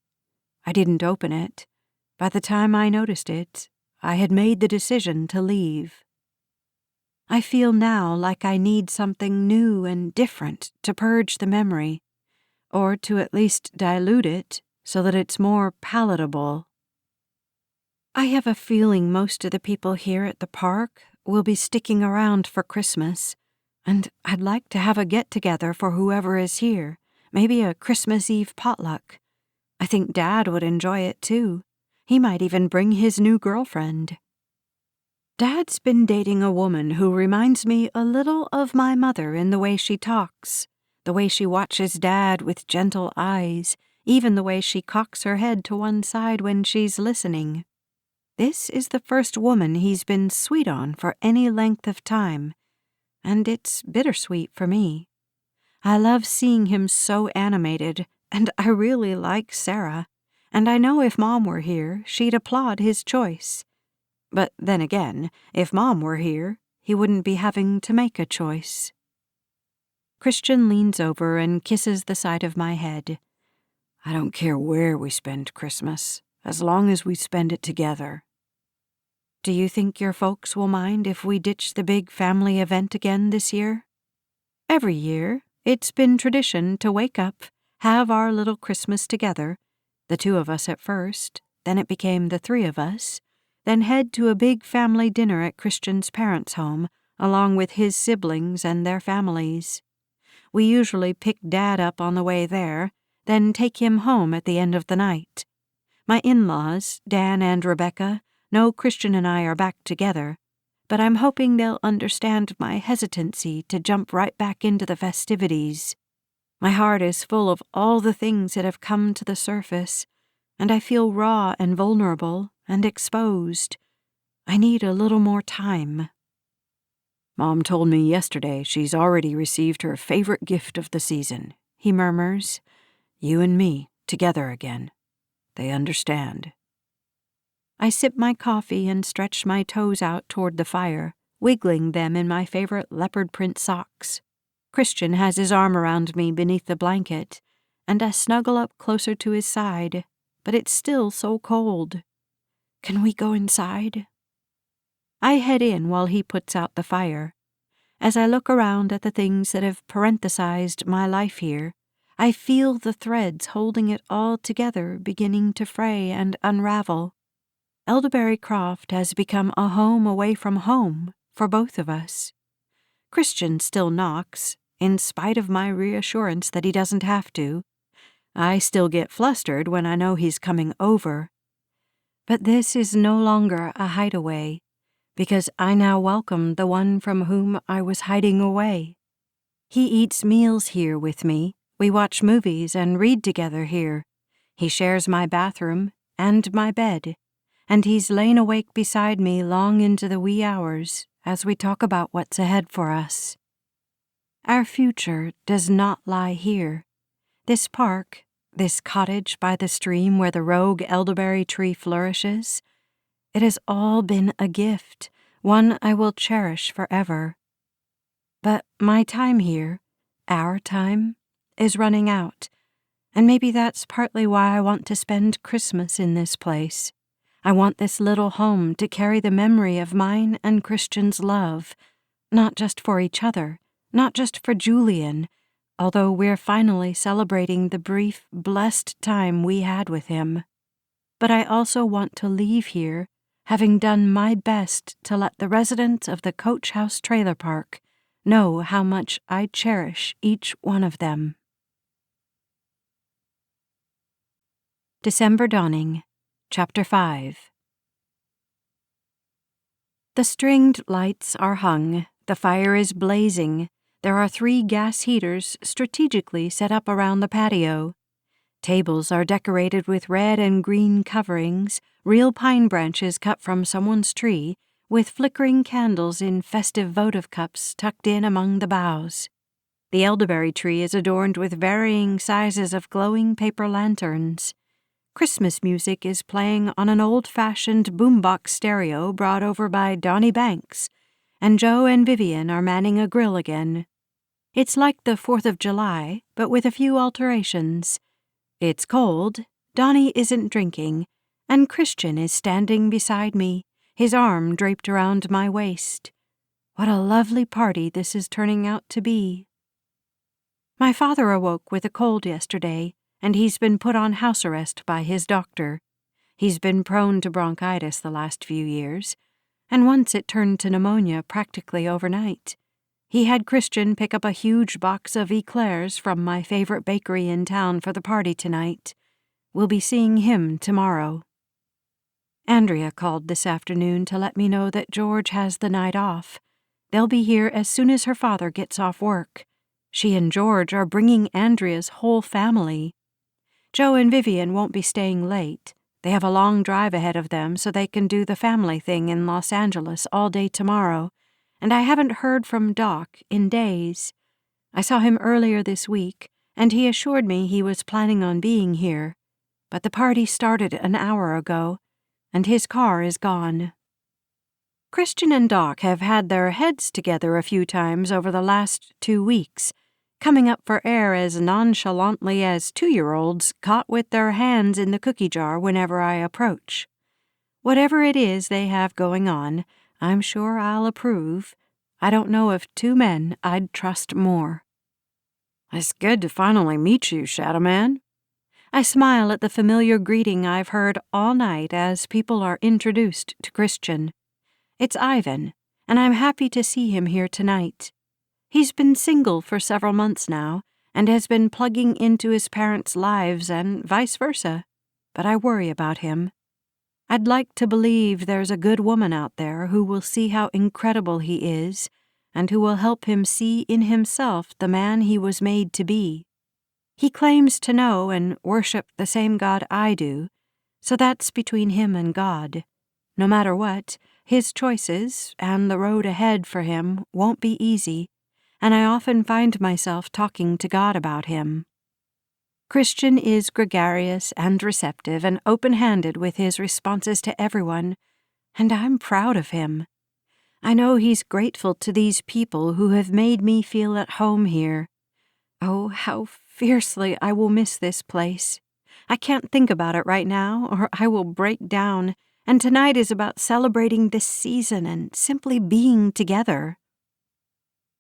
I didn't open it. By the time I noticed it, I had made the decision to leave. I feel now like I need something new and different to purge the memory, or to at least dilute it so that it's more palatable. I have a feeling most of the people here at the park will be sticking around for Christmas, and I'd like to have a get-together for whoever is here, maybe a Christmas Eve potluck. I think Dad would enjoy it too. He might even bring his new girlfriend. Dad's been dating a woman who reminds me a little of my mother in the way she talks, the way she watches Dad with gentle eyes, even the way she cocks her head to one side when she's listening. This is the first woman he's been sweet on for any length of time, and it's bittersweet for me. I love seeing him so animated, and I really like Sarah, and I know if Mom were here, she'd applaud his choice. But then again, if Mom were here, he wouldn't be having to make a choice. Christian leans over and kisses the side of my head. I don't care where we spend Christmas, as long as we spend it together. Do you think your folks will mind if we ditch the big family event again this year? Every year, it's been tradition to wake up, have our little Christmas together, the 2 of us at first, then it became the 3 of us, then head to a big family dinner at Christian's parents' home, along with his siblings and their families. We usually pick Dad up on the way there, then take him home at the end of the night. My in-laws, Dan and Rebecca, know Christian and I are back together, but I'm hoping they'll understand my hesitancy to jump right back into the festivities. My heart is full of all the things that have come to the surface, and I feel raw and vulnerable and exposed. I need a little more time. Mom told me yesterday she's already received her favorite gift of the season, he murmurs. You and me, together again. They understand. I sip my coffee and stretch my toes out toward the fire, wiggling them in my favorite leopard print socks. Christian has his arm around me beneath the blanket, and I snuggle up closer to his side, but it's still so cold. Can we go inside? I head in while he puts out the fire. As I look around at the things that have parenthesized my life here, I feel the threads holding it all together beginning to fray and unravel. Elderberry Croft has become a home away from home for both of us. Christian still knocks, in spite of my reassurance that he doesn't have to. I still get flustered when I know he's coming over. But this is no longer a hideaway, because I now welcome the one from whom I was hiding away. He eats meals here with me. We watch movies and read together here. He shares my bathroom and my bed, and he's lain awake beside me long into the wee hours as we talk about what's ahead for us. Our future does not lie here. This park, this cottage by the stream where the rogue elderberry tree flourishes, it has all been a gift, one I will cherish forever. But my time here, our time, is running out, and maybe that's partly why I want to spend Christmas in this place. I want this little home to carry the memory of mine and Christian's love, not just for each other, not just for Julian, although we're finally celebrating the brief, blessed time we had with him. But I also want to leave here, having done my best to let the residents of the Coach House Trailer Park know how much I cherish each one of them. December Dawning, Chapter 5. The stringed lights are hung, the fire is blazing, there are 3 gas heaters strategically set up around the patio. Tables are decorated with red and green coverings, real pine branches cut from someone's tree, with flickering candles in festive votive cups tucked in among the boughs. The elderberry tree is adorned with varying sizes of glowing paper lanterns. Christmas music is playing on an old-fashioned boombox stereo brought over by Donnie Banks, and Joe and Vivian are manning a grill again. It's like the 4th of July, but with a few alterations. It's cold, Donnie isn't drinking, and Christian is standing beside me, his arm draped around my waist. What a lovely party this is turning out to be. My father awoke with a cold yesterday, and he's been put on house arrest by his doctor. He's been prone to bronchitis the last few years, and once it turned to pneumonia practically overnight. He had Christian pick up a huge box of eclairs from my favorite bakery in town for the party tonight. We'll be seeing him tomorrow. Andrea called this afternoon to let me know that George has the night off. They'll be here as soon as her father gets off work. She and George are bringing Andrea's whole family. Joe and Vivian won't be staying late. They have a long drive ahead of them so they can do the family thing in Los Angeles all day tomorrow, and I haven't heard from Doc in days. I saw him earlier this week, and he assured me he was planning on being here, but the party started an hour ago, and his car is gone. Christian and Doc have had their heads together a few times over the last 2 weeks, coming up for air as nonchalantly as 2-year-olds caught with their hands in the cookie jar whenever I approach. Whatever it is they have going on, I'm sure I'll approve. I don't know of 2 men I'd trust more. It's good to finally meet you, Shadow Man. I smile at the familiar greeting I've heard all night as people are introduced to Christian. It's Ivan, and I'm happy to see him here tonight. He's been single for several months now, and has been plugging into his parents' lives and vice versa, but I worry about him. I'd like to believe there's a good woman out there who will see how incredible he is, and who will help him see in himself the man he was made to be. He claims to know and worship the same God I do, so that's between him and God. No matter what, his choices and the road ahead for him won't be easy, and I often find myself talking to God about him. Christian is gregarious and receptive and open-handed with his responses to everyone, and I'm proud of him. I know he's grateful to these people who have made me feel at home here. Oh, how fiercely I will miss this place. I can't think about it right now, or I will break down, and tonight is about celebrating this season and simply being together.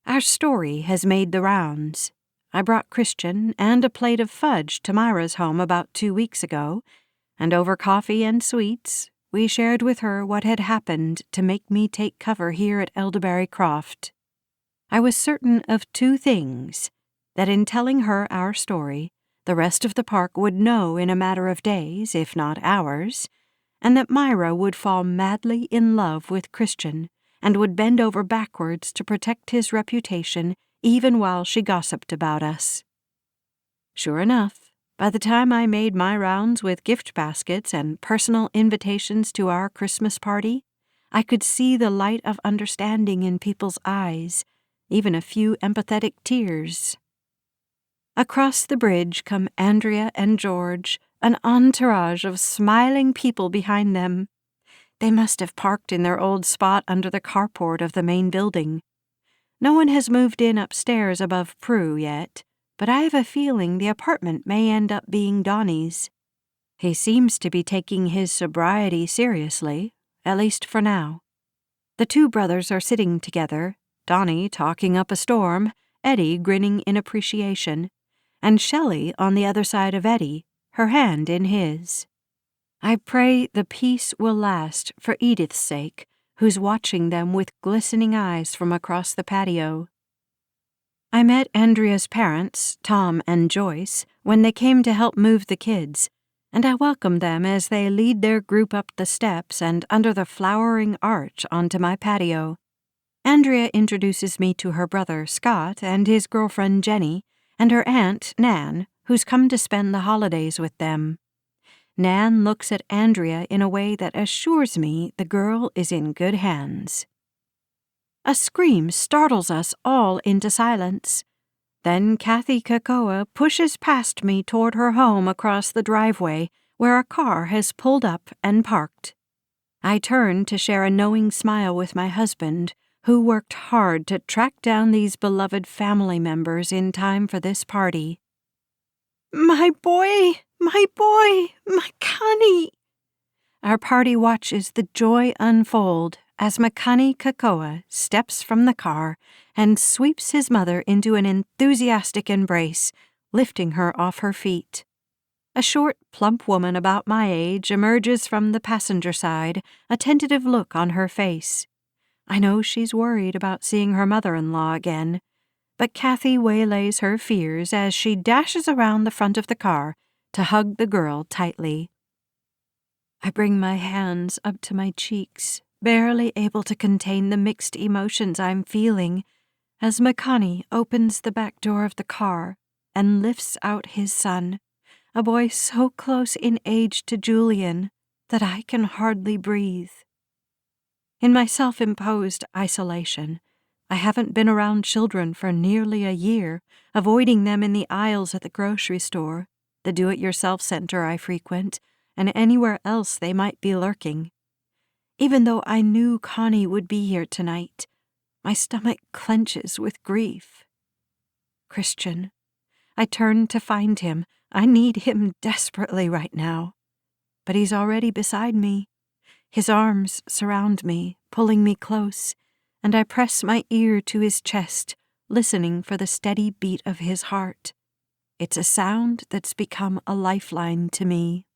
Our story has made the rounds. I brought Christian and a plate of fudge to Myra's home about 2 weeks ago, and over coffee and sweets, we shared with her what had happened to make me take cover here at Elderberry Croft. I was certain of 2 things: that in telling her our story, the rest of the park would know in a matter of days, if not hours, and that Myra would fall madly in love with Christian and would bend over backwards to protect his reputation even while she gossiped about us. Sure enough, by the time I made my rounds with gift baskets and personal invitations to our Christmas party, I could see the light of understanding in people's eyes, even a few empathetic tears. Across the bridge come Andrea and George, an entourage of smiling people behind them. They must have parked in their old spot under the carport of the main building. No one has moved in upstairs above Prue yet, but I have a feeling the apartment may end up being Donnie's. He seems to be taking his sobriety seriously, at least for now. The 2 brothers are sitting together, Donnie talking up a storm, Eddie grinning in appreciation, and Shelley on the other side of Eddie, her hand in his. I pray the peace will last for Edith's sake, who's watching them with glistening eyes from across the patio. I met Andrea's parents, Tom and Joyce, when they came to help move the kids, and I welcomed them as they lead their group up the steps and under the flowering arch onto my patio. Andrea introduces me to her brother, Scott, and his girlfriend, Jenny, and her aunt, Nan, who's come to spend the holidays with them. Nan looks at Andrea in a way that assures me the girl is in good hands. A scream startles us all into silence. Then Kathy Kakoa pushes past me toward her home across the driveway where a car has pulled up and parked. I turn to share a knowing smile with my husband, who worked hard to track down these beloved family members in time for this party. My boy, my Makani! Our party watches the joy unfold as Makani Kakoa steps from the car and sweeps his mother into an enthusiastic embrace, lifting her off her feet. A short, plump woman about my age emerges from the passenger side, a tentative look on her face. I know she's worried about seeing her mother-in-law again, but Kathy waylays her fears as she dashes around the front of the car to hug the girl tightly. I bring my hands up to my cheeks, barely able to contain the mixed emotions I'm feeling, as Makani opens the back door of the car and lifts out his son, a boy so close in age to Julian that I can hardly breathe. In my self-imposed isolation, I haven't been around children for nearly a year, avoiding them in the aisles at the grocery store, the do-it-yourself center I frequent, and anywhere else they might be lurking. Even though I knew Connie would be here tonight, my stomach clenches with grief. Christian. I turn to find him. I need him desperately right now. But he's already beside me. His arms surround me, pulling me close, and I press my ear to his chest, listening for the steady beat of his heart. It's a sound that's become a lifeline to me.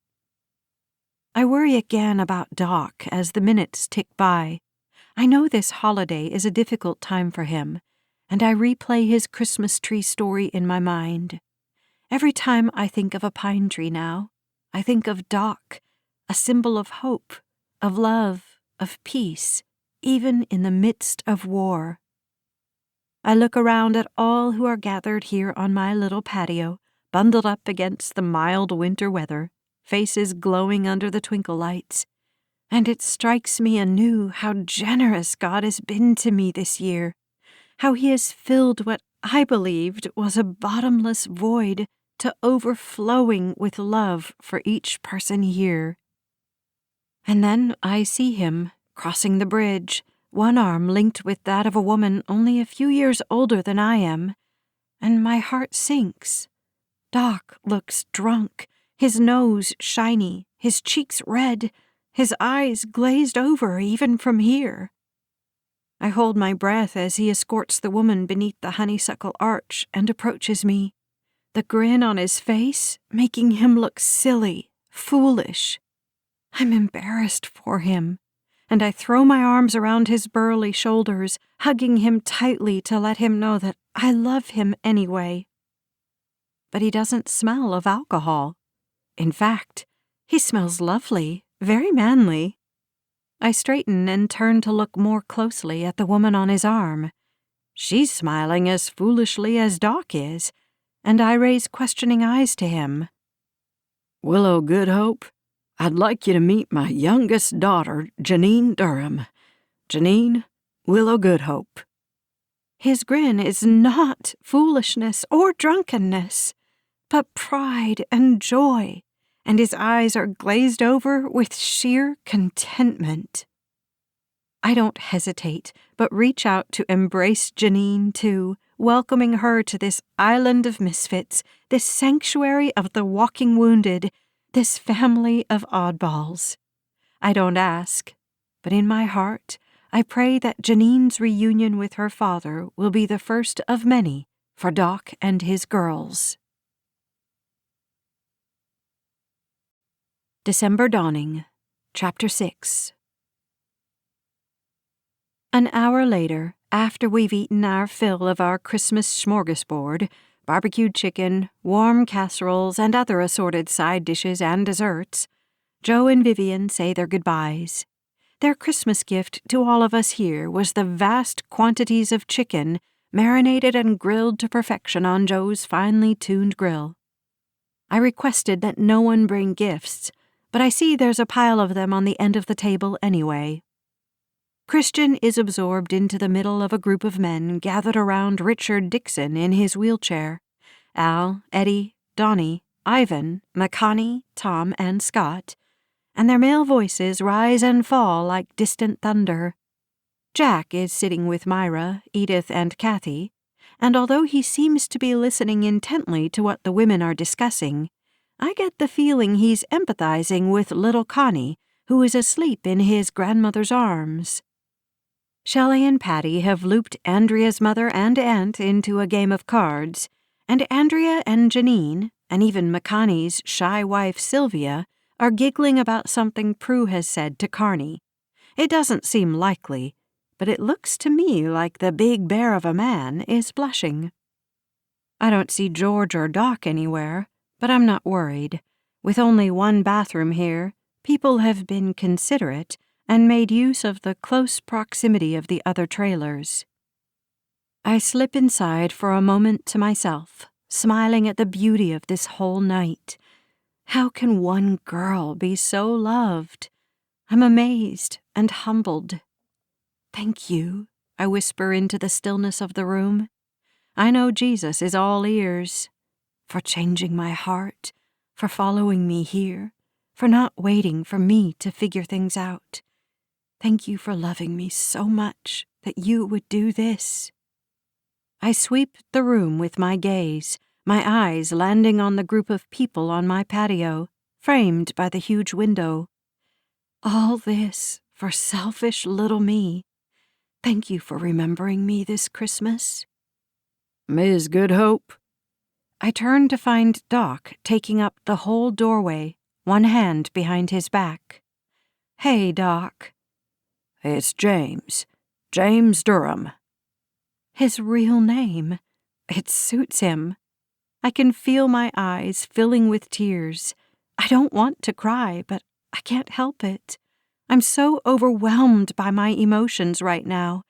I worry again about Doc as the minutes tick by. I know this holiday is a difficult time for him, and I replay his Christmas tree story in my mind. Every time I think of a pine tree now, I think of Doc, a symbol of hope, of love, of peace, even in the midst of war. I look around at all who are gathered here on my little patio, bundled up against the mild winter weather, faces glowing under the twinkle lights, and it strikes me anew how generous God has been to me this year, how He has filled what I believed was a bottomless void to overflowing with love for each person here. And then I see him, crossing the bridge, one arm linked with that of a woman only a few years older than I am, and my heart sinks. Doc looks drunk, his nose shiny, his cheeks red, his eyes glazed over even from here. I hold my breath as he escorts the woman beneath the honeysuckle arch and approaches me, the grin on his face making him look silly, foolish. I'm embarrassed for him, and I throw my arms around his burly shoulders, hugging him tightly to let him know that I love him anyway. But he doesn't smell of alcohol. In fact, he smells lovely, very manly. I straighten and turn to look more closely at the woman on his arm. She's smiling as foolishly as Doc is, and I raise questioning eyes to him. Willow Goodhope, I'd like you to meet my youngest daughter, Janine Durham. Janine, Willow Goodhope. His grin is not foolishness or drunkenness, but pride and joy, and his eyes are glazed over with sheer contentment. I don't hesitate, but reach out to embrace Janine too, welcoming her to this island of misfits, this sanctuary of the walking wounded, this family of oddballs. I don't ask, but in my heart, I pray that Janine's reunion with her father will be the first of many for Doc and his girls. December Dawning, Chapter 6. An hour later, After we've eaten our fill of our Christmas smorgasbord, barbecued chicken, warm casseroles, and other assorted side dishes and desserts, Joe and Vivian say their goodbyes. Their Christmas gift to all of us here was the vast quantities of chicken marinated and grilled to perfection on Joe's finely tuned grill. I requested that no one bring gifts, but I see there's a pile of them on the end of the table anyway. Christian is absorbed into the middle of a group of men gathered around Richard Dixon in his wheelchair. Al, Eddie, Donnie, Ivan, McConnie, Tom, and Scott, and their male voices rise and fall like distant thunder. Jack is sitting with Myra, Edith, and Kathy, and although he seems to be listening intently to what the women are discussing, I get the feeling he's empathizing with little Connie, who is asleep in his grandmother's arms. Shelley and Patty have looped Andrea's mother and aunt into a game of cards, and Andrea and Janine, and even McConnie's shy wife Sylvia, are giggling about something Prue has said to Carney. It doesn't seem likely, but it looks to me like the big bear of a man is blushing. I don't see George or Doc anywhere, but I'm not worried. With only one bathroom here, people have been considerate and made use of the close proximity of the other trailers. I slip inside for a moment to myself, smiling at the beauty of this whole night. How can one girl be so loved? I'm amazed and humbled. "Thank you," I whisper into the stillness of the room. I know Jesus is all ears. For changing my heart, for following me here, for not waiting for me to figure things out. Thank you for loving me so much that you would do this. I sweep the room with my gaze, my eyes landing on the group of people on my patio, framed by the huge window. All this for selfish little me. Thank you for remembering me this Christmas. Ms. Goodhope? I turn to find Doc taking up the whole doorway, one hand behind his back. Hey, Doc. It's James. James Durham. His real name. It suits him. I can feel my eyes filling with tears. I don't want to cry, but I can't help it. I'm so overwhelmed by my emotions right now,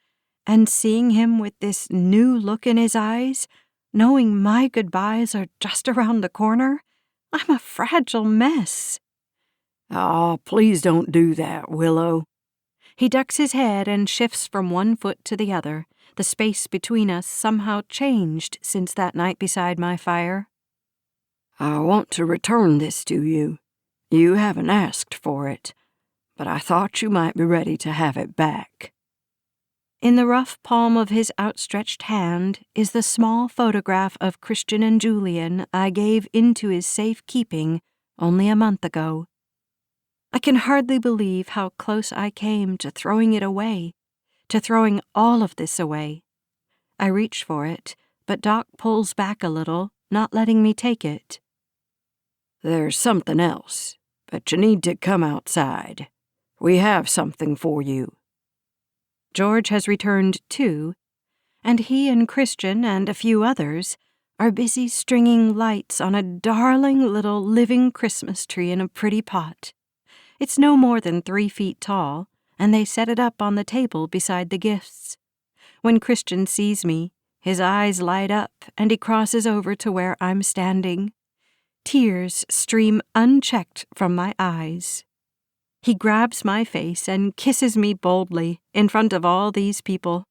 and seeing him with this new look in his eyes, knowing my goodbyes are just around the corner, I'm a fragile mess. Oh, please don't do that, Willow. He ducks his head and shifts from one foot to the other. The space between us somehow changed since that night beside my fire. I want to return this to you. You haven't asked for it, but I thought you might be ready to have it back. In the rough palm of his outstretched hand is the small photograph of Christian and Julian I gave into his safe keeping only a month ago. I can hardly believe how close I came to throwing it away, to throwing all of this away. I reach for it, but Doc pulls back a little, not letting me take it. There's something else, but you need to come outside. We have something for you. George has returned too, and he and Christian and a few others are busy stringing lights on a darling little living Christmas tree in a pretty pot. It's no more than 3 feet tall, and they set it up on the table beside the gifts. When Christian sees me, his eyes light up and he crosses over to where I'm standing. Tears stream unchecked from my eyes. He grabs my face and kisses me boldly in front of all these people.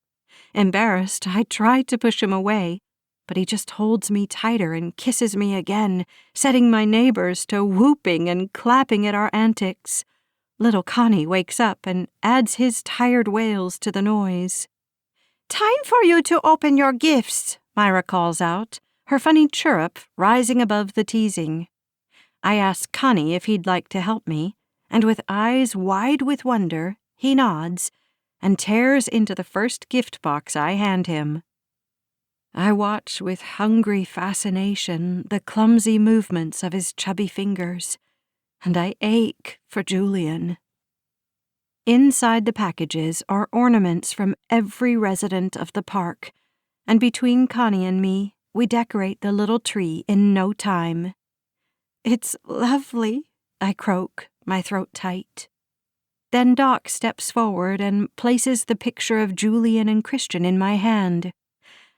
Embarrassed, I try to push him away, but he just holds me tighter and kisses me again, setting my neighbors to whooping and clapping at our antics. Little Connie wakes up and adds his tired wails to the noise. "Time for you to open your gifts," Myra calls out, her funny chirrup rising above the teasing. I ask Connie if he'd like to help me, and with eyes wide with wonder, he nods and tears into the first gift box I hand him. I watch with hungry fascination the clumsy movements of his chubby fingers, and I ache for Julian. Inside the packages are ornaments from every resident of the park, and between Connie and me, we decorate the little tree in no time. "It's lovely," I croak, my throat tight. Then Doc steps forward and places the picture of Julian and Christian in my hand.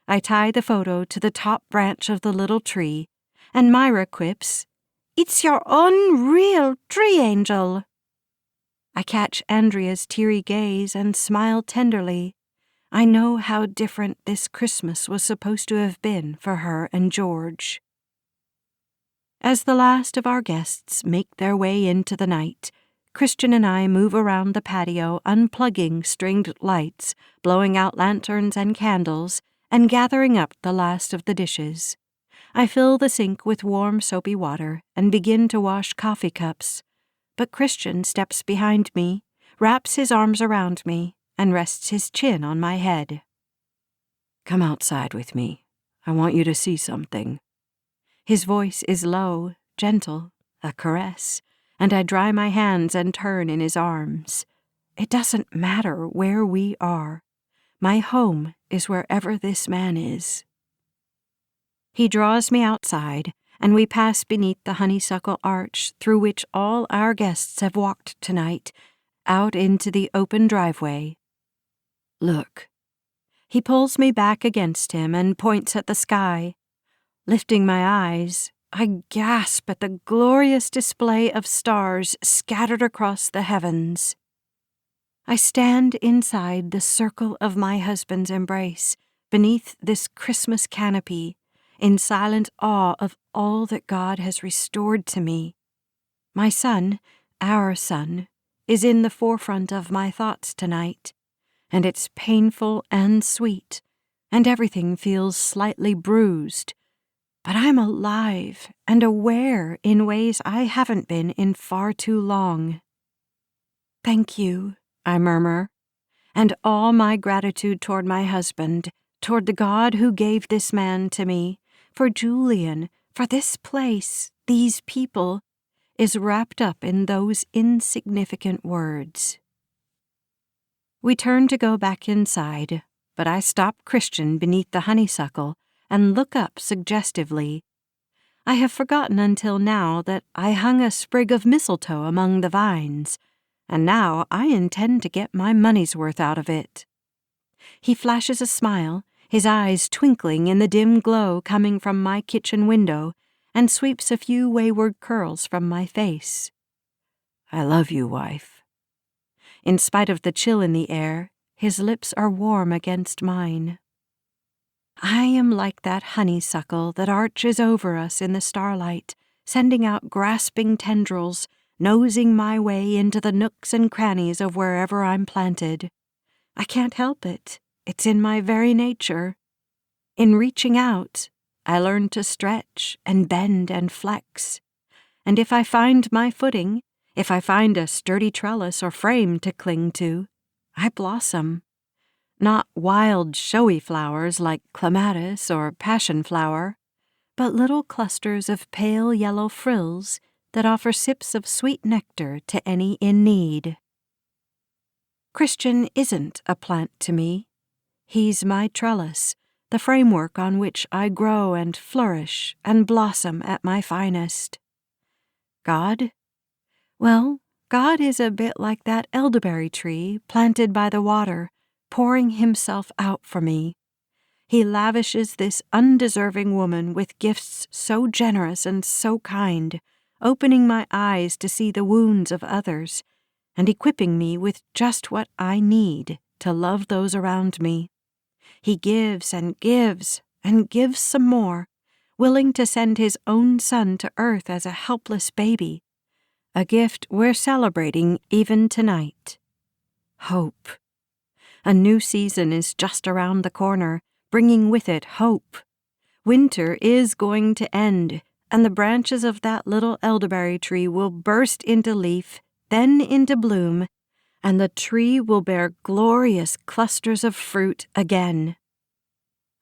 I tie the photo to the top branch of the little tree, and Myra quips, "It's your unreal tree angel." I catch Andrea's teary gaze and smile tenderly. I know how different this Christmas was supposed to have been for her and George. As the last of our guests make their way into the night, Christian and I move around the patio unplugging stringed lights, blowing out lanterns and candles, and gathering up the last of the dishes. I fill the sink with warm soapy water and begin to wash coffee cups, but Christian steps behind me, wraps his arms around me, and rests his chin on my head. "Come outside with me. I want you to see something." His voice is low, gentle, a caress, and I dry my hands and turn in his arms. It doesn't matter where we are. My home is wherever this man is. He draws me outside, and we pass beneath the honeysuckle arch through which all our guests have walked tonight, out into the open driveway. "Look." He pulls me back against him and points at the sky. Lifting my eyes, I gasp at the glorious display of stars scattered across the heavens. I stand inside the circle of my husband's embrace, beneath this Christmas canopy, in silent awe of all that God has restored to me. My son, our son, is in the forefront of my thoughts tonight, and it's painful and sweet, and everything feels slightly bruised. But I'm alive and aware in ways I haven't been in far too long. "Thank you," I murmur, and all my gratitude toward my husband, toward the God who gave this man to me, for Julian, for this place, these people, is wrapped up in those insignificant words. We turn to go back inside, but I stop Christian beneath the honeysuckle and look up suggestively. I have forgotten until now that I hung a sprig of mistletoe among the vines, and now I intend to get my money's worth out of it. He flashes a smile, his eyes twinkling in the dim glow coming from my kitchen window, and sweeps a few wayward curls from my face. "I love you, wife." In spite of the chill in the air, his lips are warm against mine. I am like that honeysuckle that arches over us in the starlight, sending out grasping tendrils, nosing my way into the nooks and crannies of wherever I'm planted. I can't help it. It's in my very nature. In reaching out, I learn to stretch and bend and flex. And if I find my footing, if I find a sturdy trellis or frame to cling to, I blossom. Not wild, showy flowers like clematis or passion flower, but little clusters of pale yellow frills that offer sips of sweet nectar to any in need. Christian isn't a plant to me. He's my trellis, the framework on which I grow and flourish and blossom at my finest. God? Well, God is a bit like that elderberry tree planted by the water, pouring himself out for me. He lavishes this undeserving woman with gifts so generous and so kind, opening my eyes to see the wounds of others, and equipping me with just what I need to love those around me. He gives and gives and gives some more, willing to send his own son to earth as a helpless baby, a gift we're celebrating even tonight. Hope. A new season is just around the corner, bringing with it hope. Winter is going to end, and the branches of that little elderberry tree will burst into leaf, then into bloom, and the tree will bear glorious clusters of fruit again.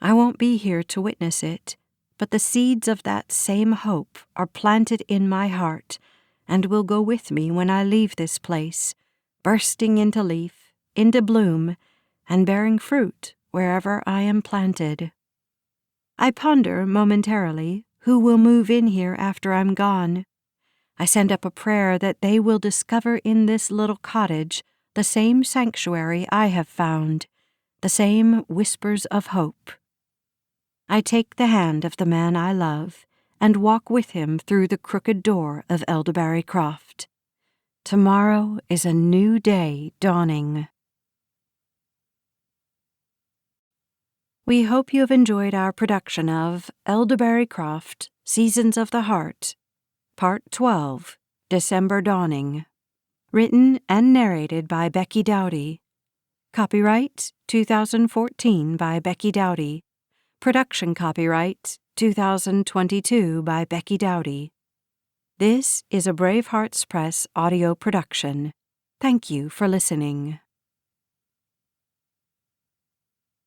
I won't be here to witness it, but the seeds of that same hope are planted in my heart and will go with me when I leave this place, bursting into leaf, into bloom, and bearing fruit wherever I am planted. I ponder momentarily who will move in here after I'm gone. I send up a prayer that they will discover in this little cottage the same sanctuary I have found, the same whispers of hope. I take the hand of the man I love and walk with him through the crooked door of Elderberry Croft. Tomorrow is a new day dawning. We hope you have enjoyed our production of Elderberry Croft, Seasons of the Heart, Part 12, December Dawning. Written and narrated by Becky Dowdy. Copyright 2014 by Becky Dowdy. Production copyright 2022 by Becky Dowdy. This is a Brave Hearts Press audio production. Thank you for listening.